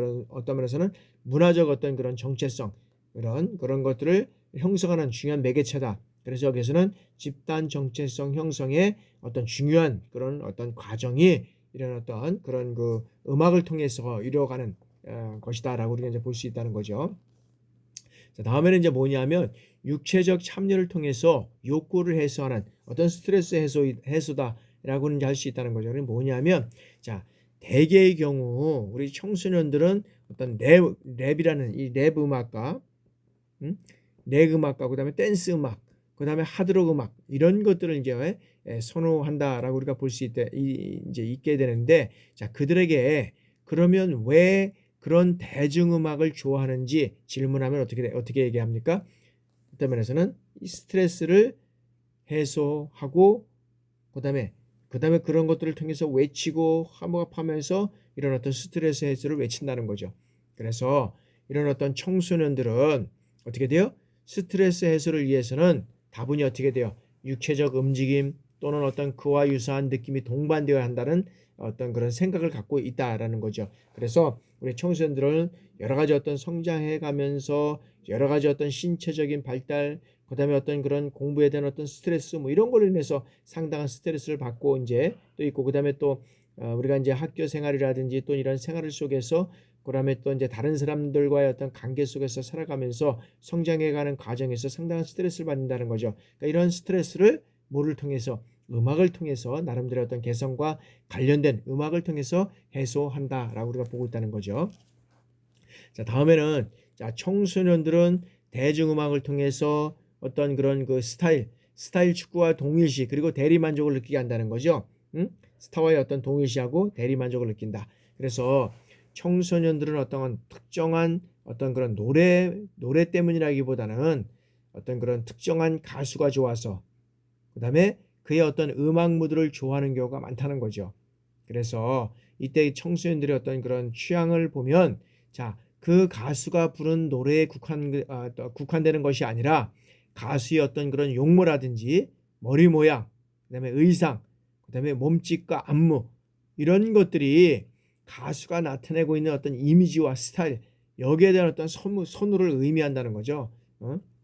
면에서는 문화적 어떤 그런 정체성 그런 것들을 형성하는 중요한 매개체다. 그래서 여기서는 집단 정체성 형성의 어떤 중요한 그런 어떤 과정이 이런 어떤 그런 그 음악을 통해서 이루어가는 것이다라고 우리가 이제 볼 수 있다는 거죠. 자, 다음에는 이제 뭐냐면 육체적 참여를 통해서 욕구를 해소하는 어떤 스트레스 해소다라고는 할 수 있다는 거죠. 그게 뭐냐면 자, 대개의 경우 우리 청소년들은 어떤 랩이라는 이 랩 음악과 음? 렉 음악과 그다음에 댄스 음악, 그다음에 하드록 음악 이런 것들을 이제 선호한다라고 우리가 볼 수 이제 있게 되는데 자, 그들에게 그러면 왜 그런 대중음악을 좋아하는지 질문하면 어떻게 얘기합니까? 어떤 면에서는 이 스트레스를 해소하고 그다음에 그런 것들을 통해서 외치고 화목하면서 이런 어떤 스트레스 해소를 외친다는 거죠. 그래서 이런 어떤 청소년들은 어떻게 돼요? 스트레스 해소를 위해서는 다분히 어떻게 돼요? 육체적 움직임 또는 어떤 그와 유사한 느낌이 동반되어야 한다는 어떤 그런 생각을 갖고 있다라는 거죠. 그래서 우리 청소년들은 여러 가지 어떤 성장해 가면서 여러 가지 어떤 신체적인 발달, 그다음에 어떤 그런 공부에 대한 어떤 스트레스 뭐 이런 걸로 인해서 상당한 스트레스를 받고 이제 또 있고, 그다음에 또 우리가 이제 학교 생활이라든지 또 이런 생활 속에서 그다음에 또 이제 다른 사람들과의 어떤 관계 속에서 살아가면서 성장해가는 과정에서 상당한 스트레스를 받는다는 거죠. 그러니까 이런 스트레스를 뭐를 통해서 음악을 통해서 나름대로 어떤 개성과 관련된 음악을 통해서 해소한다라고 우리가 보고 있다는 거죠. 자, 다음에는 자, 청소년들은 대중음악을 통해서 어떤 그런 그 스타일 축구와 동일시 그리고 대리 만족을 느끼게 한다는 거죠. 스타와의 어떤 동일시하고 대리 만족을 느낀다. 그래서 청소년들은 어떤 특정한 어떤 그런 노래 때문이라기보다는 어떤 그런 특정한 가수가 좋아서 그다음에 그의 어떤 음악 무드를 좋아하는 경우가 많다는 거죠. 그래서 이때 청소년들의 어떤 그런 취향을 보면 자, 그 가수가 부른 노래에 국한되는 것이 아니라 가수의 어떤 그런 용모라든지 머리 모양, 그다음에 의상, 그다음에 몸짓과 안무 이런 것들이 가수가 나타내고 있는 어떤 이미지와 스타일 여기에 대한 어떤 선호를 의미한다는 거죠.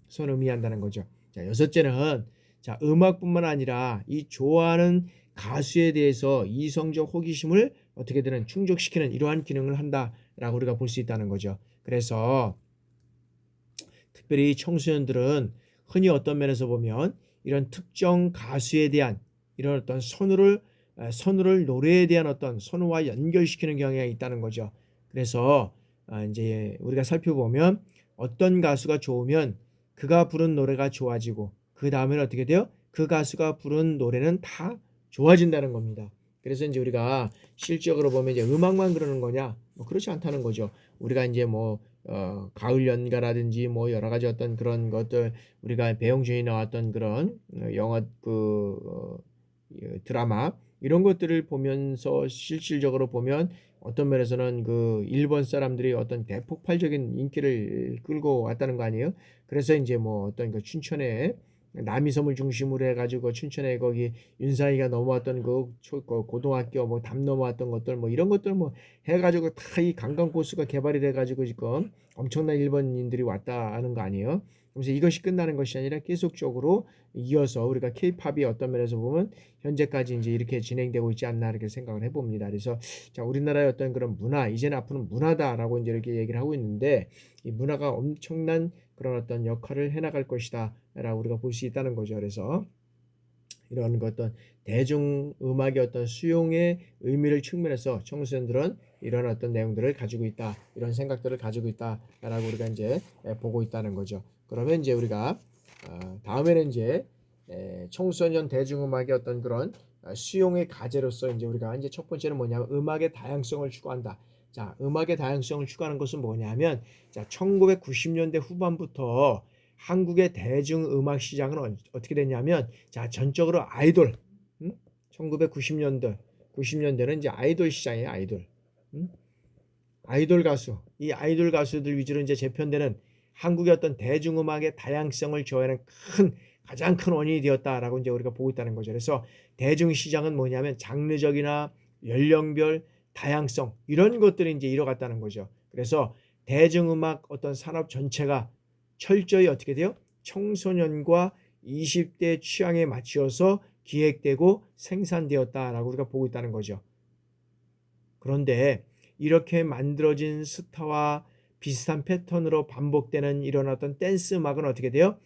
선을 의미한다는 거죠. 자, 여섯째는 자, 음악뿐만 아니라 이 좋아하는 가수에 대해서 이성적 호기심을 어떻게 되는 충족시키는 이러한 기능을 한다라고 우리가 볼 수 있다는 거죠. 그래서 특별히 청소년들은 흔히 어떤 면에서 보면 이런 특정 가수에 대한 이런 어떤 선호를 노래에 대한 어떤 선호와 연결시키는 경향이 있다는 거죠. 그래서 이제 우리가 살펴보면 어떤 가수가 좋으면 그가 부른 노래가 좋아지고 그 다음에는 어떻게 돼요? 그 가수가 부른 노래는 다 좋아진다는 겁니다. 그래서 이제 우리가 실적으로 보면 이제 음악만 그러는 거냐? 뭐 그렇지 않다는 거죠. 우리가 이제 뭐 가을 연가라든지 뭐 여러 가지 어떤 그런 것들 우리가 배용 준이 나왔던 그런 영화 드라마 이런 것들을 보면서 실질적으로 보면 어떤 면에서는 그 일본 사람들이 어떤 대폭발적인 인기를 끌고 왔다는 거 아니에요? 그래서 이제 뭐 어떤 그 춘천에 남이섬을 중심으로 해가지고 춘천에 거기 윤상이가 넘어왔던 그 고등학교 뭐 담 넘어왔던 것들 뭐 이런 것들 뭐 해가지고 다 이 관광 코스가 개발이 돼가지고 지금 엄청난 일본인들이 왔다 하는 거 아니에요? 그래서 이것이 끝나는 것이 아니라 계속적으로 이어서 우리가 케이팝이 어떤 면에서 보면 현재까지 이제 이렇게 진행되고 있지 않나 이렇게 생각을 해봅니다. 그래서 자 우리나라의 어떤 그런 문화 이제는 앞으로는 문화다라고 이제 이렇게 얘기를 하고 있는데 이 문화가 엄청난 그런 어떤 역할을 해나갈 것이다라고 우리가 볼 수 있다는 거죠. 그래서 이런 어떤 대중음악의 어떤 수용의 의미를 측면에서 청소년들은 이런 어떤 내용들을 가지고 있다, 이런 생각들을 가지고 있다라고 우리가 이제 보고 있다는 거죠. 그러면 이제 우리가 다음에는 이제 청소년 대중음악의 어떤 그런 수용의 과제로서 이제 우리가 이제 첫 번째는 뭐냐면 음악의 다양성을 추구한다. 자, 음악의 다양성을 추구하는 것은 뭐냐면 자, 1990년대 후반부터 한국의 대중음악 시장은 어떻게 됐냐면 자, 전적으로 아이돌 1990년대 90년대는 이제 아이돌 시장이에요. 아이돌. 아이돌 가수. 이 아이돌 가수들 위주로 이제 재편되는 한국의 어떤 대중음악의 다양성을 조회하는 가장 큰 원인이 되었다라고 이제 우리가 보고 있다는 거죠. 그래서 대중 시장은 뭐냐면 장르적이나 연령별 다양성 이런 것들이 이제 이뤄갔다는 거죠. 그래서 대중음악 어떤 산업 전체가 철저히 어떻게 돼요? 청소년과 20대 취향에 맞추어서 기획되고 생산되었다라고 우리가 보고 있다는 거죠. 그런데 이렇게 만들어진 스타와 비슷한 패턴으로 반복되는 이런 어떤 댄스 음악은 어떻게 돼요?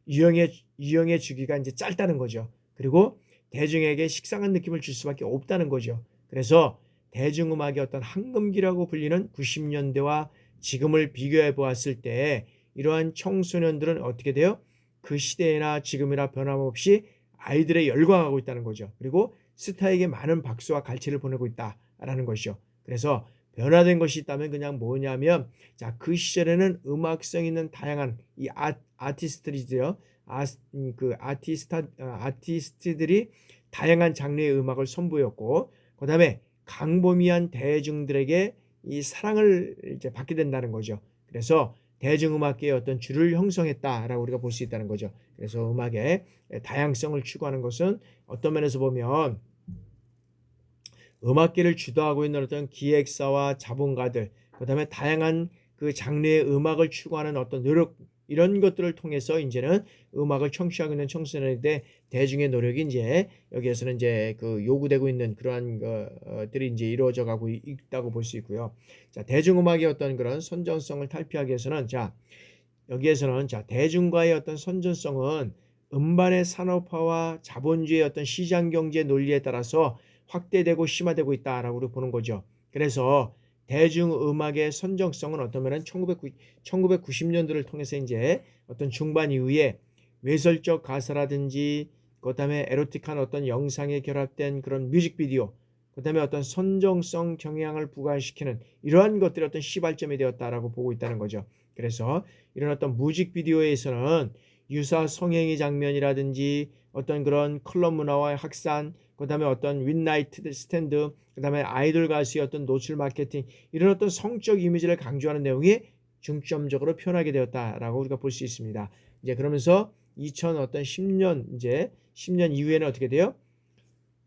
유형의 주기가 이제 짧다는 거죠. 그리고 대중에게 식상한 느낌을 줄 수밖에 없다는 거죠. 그래서 대중음악의 어떤 황금기라고 불리는 90년대와 지금을 비교해 보았을 때 이러한 청소년들은 어떻게 돼요? 그 시대나 지금이나 변함없이 아이들에 열광하고 있다는 거죠. 그리고 스타에게 많은 박수와 갈채를 보내고 있다라는 것이죠. 그래서 변화된 것이 있다면 그냥 뭐냐면 자, 그 시절에는 음악성 있는 다양한 이 아티스트들이죠. 아티스트들이 다양한 장르의 음악을 선보였고 그다음에 광범위한 대중들에게 이 사랑을 이제 받게 된다는 거죠. 그래서 대중음악계의 어떤 줄을 형성했다라고 우리가 볼 수 있다는 거죠. 그래서 음악의 다양성을 추구하는 것은 어떤 면에서 보면 음악계를 주도하고 있는 어떤 기획사와 자본가들, 그다음에 다양한 그 장르의 음악을 추구하는 어떤 노력 이런 것들을 통해서 이제는 음악을 청취하고 있는 청소년들의 대중의 노력이 이제 여기에서는 이제 그 요구되고 있는 그러한 것들이 이제 이루어져 가고 있다고 볼 수 있고요. 자, 대중음악의 어떤 그런 선정성을 탈피하기 위해서는 자, 여기에서는 자, 대중과의 어떤 선전성은 음반의 산업화와 자본주의의 어떤 시장 경제 논리에 따라서 확대되고 심화되고 있다라고 우리 보는 거죠. 그래서 대중음악의 선정성은 어떤 면은 1990년도를 통해서 이제 어떤 중반 이후에 외설적 가사라든지 그다음에 에로틱한 어떤 영상에 결합된 그런 뮤직비디오 그다음에 어떤 선정성 경향을 부과시키는 이러한 것들이 어떤 시발점이 되었다라고 보고 있다는 거죠. 그래서 이런 어떤 뮤직비디오에서는 유사 성행위 장면이라든지 어떤 그런 클럽 문화와의 확산 그다음에 어떤 윈나이트 스탠드 그다음에 아이돌 가수의 어떤 노출 마케팅 이런 어떤 성적 이미지를 강조하는 내용이 중점적으로 표현하게 되었다라고 우리가 볼 수 있습니다. 이제 그러면서 2000 어떤 10년 이제 10년 이후에는 어떻게 돼요?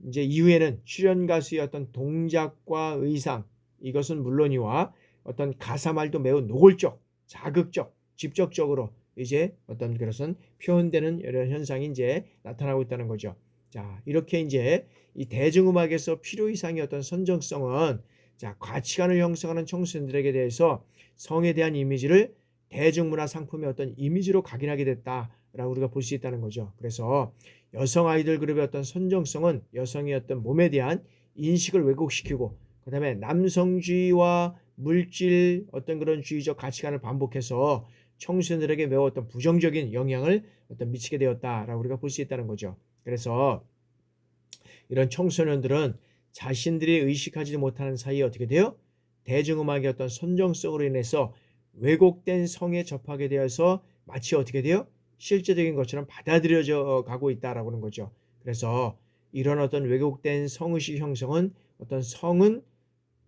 이제 이후에는 출연 가수의 어떤 동작과 의상 이것은 물론이와 어떤 가사말도 매우 노골적, 자극적, 직접적으로 이제 어떤 그것은 표현되는 이런 현상이 이제 나타나고 있다는 거죠. 자, 이렇게 이제 이 대중음악에서 필요 이상의 어떤 선정성은 자, 가치관을 형성하는 청소년들에게 대해서 성에 대한 이미지를 대중문화 상품의 어떤 이미지로 각인하게 됐다라고 우리가 볼 수 있다는 거죠. 그래서 여성 아이돌 그룹의 어떤 선정성은 여성의 어떤 몸에 대한 인식을 왜곡시키고 그다음에 남성주의와 물질 어떤 그런 주의적 가치관을 반복해서 청소년들에게 매우 어떤 부정적인 영향을 어떤 미치게 되었다라고 우리가 볼 수 있다는 거죠. 그래서 이런 청소년들은 자신들이 의식하지 못하는 사이에 어떻게 돼요? 대중음악의 어떤 선정성으로 인해서 왜곡된 성에 접하게 되어서 마치 어떻게 돼요? 실제적인 것처럼 받아들여져 가고 있다라고 하는 거죠. 그래서 이런 어떤 왜곡된 성의식 형성은 어떤 성은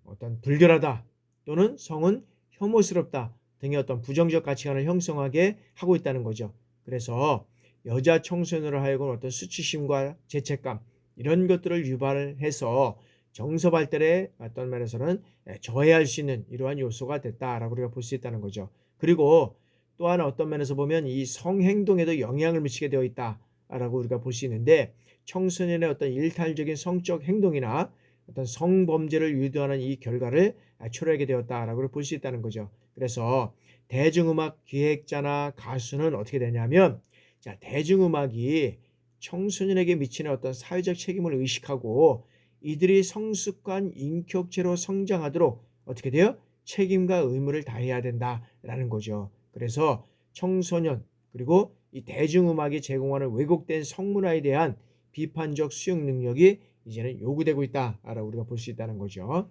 어떤 불결하다 또는 성은 혐오스럽다 등의 어떤 부정적 가치관을 형성하게 하고 있다는 거죠. 그래서 여자 청소년으로 하여금 어떤 수치심과 죄책감 이런 것들을 유발해서 정서 발달에 어떤 면에서는 저해할 수 있는 이러한 요소가 됐다라고 우리가 볼 수 있다는 거죠. 그리고 또 하나 어떤 면에서 보면 이 성행동에도 영향을 미치게 되어 있다라고 우리가 볼 수 있는데 청소년의 어떤 일탈적인 성적 행동이나 어떤 성범죄를 유도하는 이 결과를 초래하게 되었다라고 볼 수 있다는 거죠. 그래서 대중음악 기획자나 가수는 어떻게 되냐면 자, 대중음악이 청소년에게 미치는 어떤 사회적 책임을 의식하고 이들이 성숙한 인격체로 성장하도록 어떻게 돼요? 책임과 의무를 다해야 된다라는 거죠. 그래서 청소년 그리고 이 대중음악이 제공하는 왜곡된 성문화에 대한 비판적 수용 능력이 이제는 요구되고 있다라고 우리가 볼 수 있다는 거죠.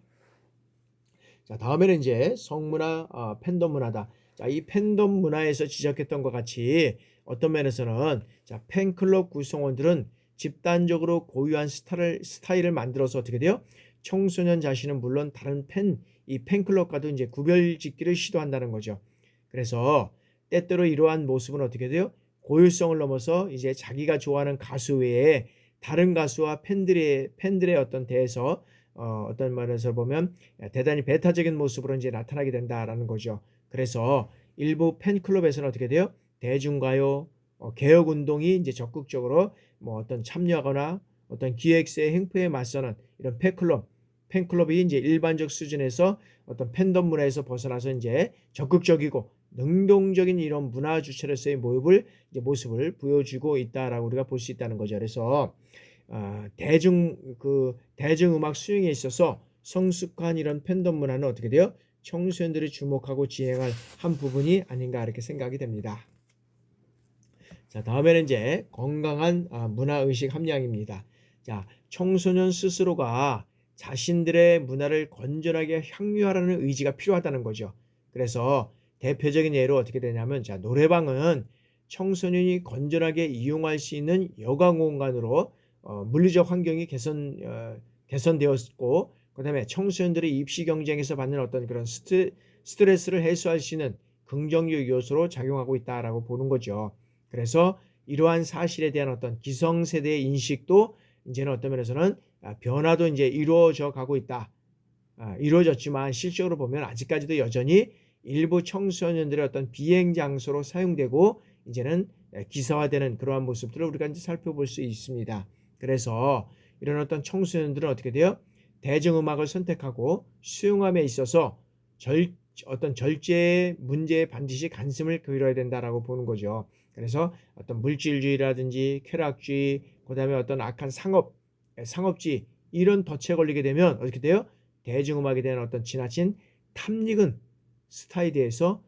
자, 다음에는 이제 성문화, 팬덤 문화다. 자, 이 팬덤 문화에서 지적했던 것 같이 어떤 면에서는 자, 팬클럽 구성원들은 집단적으로 고유한 스타일을 만들어서 어떻게 돼요? 청소년 자신은 물론 다른 이 팬클럽과도 이제 구별짓기를 시도한다는 거죠. 그래서 때때로 이러한 모습은 어떻게 돼요? 고유성을 넘어서 이제 자기가 좋아하는 가수 외에 다른 가수와 팬들의 어떤 대해서 어떤 면에서 보면 대단히 배타적인 모습으로 이제 나타나게 된다라는 거죠. 그래서 일부 팬클럽에서는 어떻게 돼요? 대중가요, 개혁 운동이 이제 적극적으로 뭐 어떤 참여하거나 어떤 기획사의 행포에 맞서는 이런 팬클럽이 이제 일반적 수준에서 어떤 팬덤 문화에서 벗어나서 이제 적극적이고 능동적인 이런 문화 주체로서의 모습을 보여주고 있다라고 우리가 볼 수 있다는 거죠. 그래서 대중음악 수용에 있어서 성숙한 이런 팬덤 문화는 어떻게 돼요? 청소년들이 주목하고 지향할 한 부분이 아닌가 이렇게 생각이 됩니다. 자, 다음에는 이제 건강한 문화의식 함량입니다. 자, 청소년 스스로가 자신들의 문화를 건전하게 향유하라는 의지가 필요하다는 거죠. 그래서 대표적인 예로 어떻게 되냐면 자, 노래방은 청소년이 건전하게 이용할 수 있는 여가 공간으로 물리적 환경이 개선되었고 그다음에 청소년들이 입시 경쟁에서 받는 어떤 그런 스트레스를 해소할 수 있는 긍정적 요소로 작용하고 있다라고 보는 거죠. 그래서 이러한 사실에 대한 어떤 기성세대의 인식도 이제는 어떤 면에서는 변화도 이제 이루어져 가고 있다. 이루어졌지만 실적으로 보면 아직까지도 여전히 일부 청소년들의 어떤 비행 장소로 사용되고 이제는 기사화되는 그러한 모습들을 우리가 이제 살펴볼 수 있습니다. 그래서 이런 어떤 청소년들은 어떻게 돼요? 대중음악을 선택하고 수용함에 있어서 어떤 절제의 문제에 반드시 관심을 기울여야 된다라고 보는 거죠. 그래서 어떤 물질주의라든지 쾌락주의, 그다음에 어떤 악한 상업주의 이런 덫에 걸리게 되면 어떻게 돼요? 대중음악에 대한 어떤 지나친 탐닉은 스타일에 대해서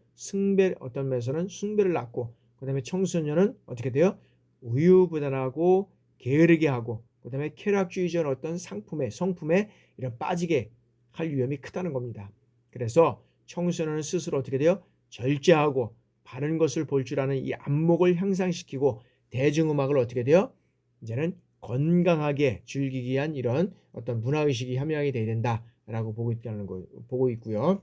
어떤 면에서는 숭배를 낳고 그다음에 청소년은 어떻게 돼요? 우유부단하고 게으르게 하고 그다음에 쾌락주의적 어떤 성품에 이런 빠지게 할 위험이 크다는 겁니다. 그래서 청소년은 스스로 어떻게 돼요? 절제하고 바른 것을 볼 줄 아는 이 안목을 향상시키고 대중음악을 어떻게 돼요? 이제는 건강하게 즐기기 위한 이런 어떤 문화의식이 함양이 돼야 된다라고 보고 있고요.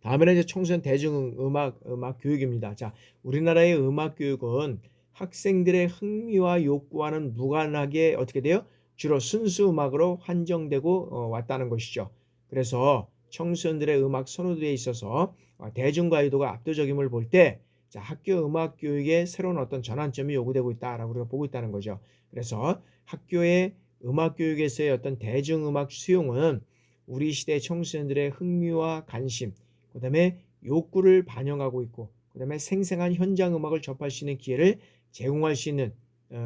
다음에는 이제 청소년 대중음악 교육입니다. 자, 우리나라의 음악 교육은 학생들의 흥미와 욕구와는 무관하게 어떻게 돼요? 주로 순수 음악으로 한정되고 왔다는 것이죠. 그래서 청소년들의 음악 선호도에 있어서 대중가요도가 압도적임을 볼 때 학교 음악 교육에 새로운 어떤 전환점이 요구되고 있다라고 우리가 보고 있다는 거죠. 그래서 학교의 음악 교육에서의 어떤 대중음악 수용은 우리 시대 청소년들의 흥미와 관심, 그다음에 욕구를 반영하고 있고, 그다음에 생생한 현장 음악을 접할 수 있는 기회를 제공할 수 있는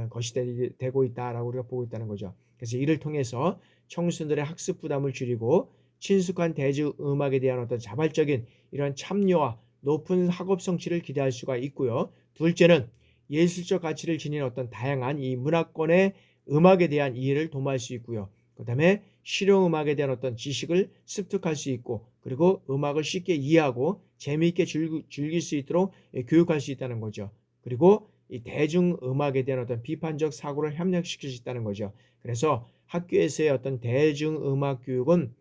것이 되고 있다라고 우리가 보고 있다는 거죠. 그래서 이를 통해서 청소년들의 학습 부담을 줄이고 친숙한 대중음악에 대한 어떤 자발적인 이런 참여와 높은 학업 성취를 기대할 수가 있고요. 둘째는 예술적 가치를 지닌 어떤 다양한 이 문화권의 음악에 대한 이해를 도모할 수 있고요. 그다음에 실용음악에 대한 어떤 지식을 습득할 수 있고 그리고 음악을 쉽게 이해하고 재미있게 즐길 수 있도록 교육할 수 있다는 거죠. 그리고 이 대중음악에 대한 어떤 비판적 사고를 협력시킬 수 있다는 거죠. 그래서 학교에서의 어떤 대중음악 교육은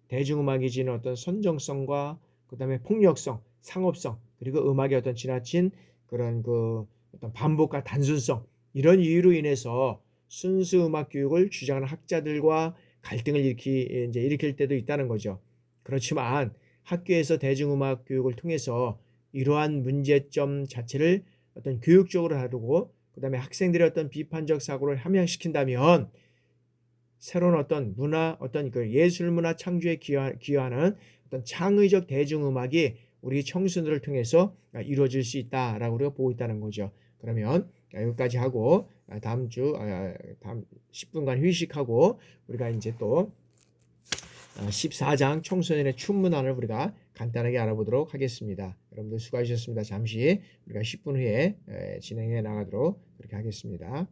대중음악이 지닌 어떤 선정성과 그다음에 폭력성, 상업성 그리고 음악의 어떤 지나친 그런 어떤 반복과 단순성 이런 이유로 인해서 순수 음악 교육을 주장하는 학자들과 갈등을 일으킬 때도 있다는 거죠. 그렇지만 학교에서 대중음악 교육을 통해서 이러한 문제점 자체를 어떤 교육적으로 다루고 그다음에 학생들의 어떤 비판적 사고를 함양시킨다면 새로운 어떤 문화, 어떤 예술 문화 창조에 기여하는 어떤 창의적 대중음악이 우리 청소년들을 통해서 이루어질 수 있다라고 우리가 보고 있다는 거죠. 그러면 여기까지 하고 다음 10분간 휴식하고 우리가 이제 또 14장 청소년의 춘문안을 우리가 간단하게 알아보도록 하겠습니다. 여러분들 수고하셨습니다. 잠시 우리가 10분 후에 진행해 나가도록 그렇게 하겠습니다.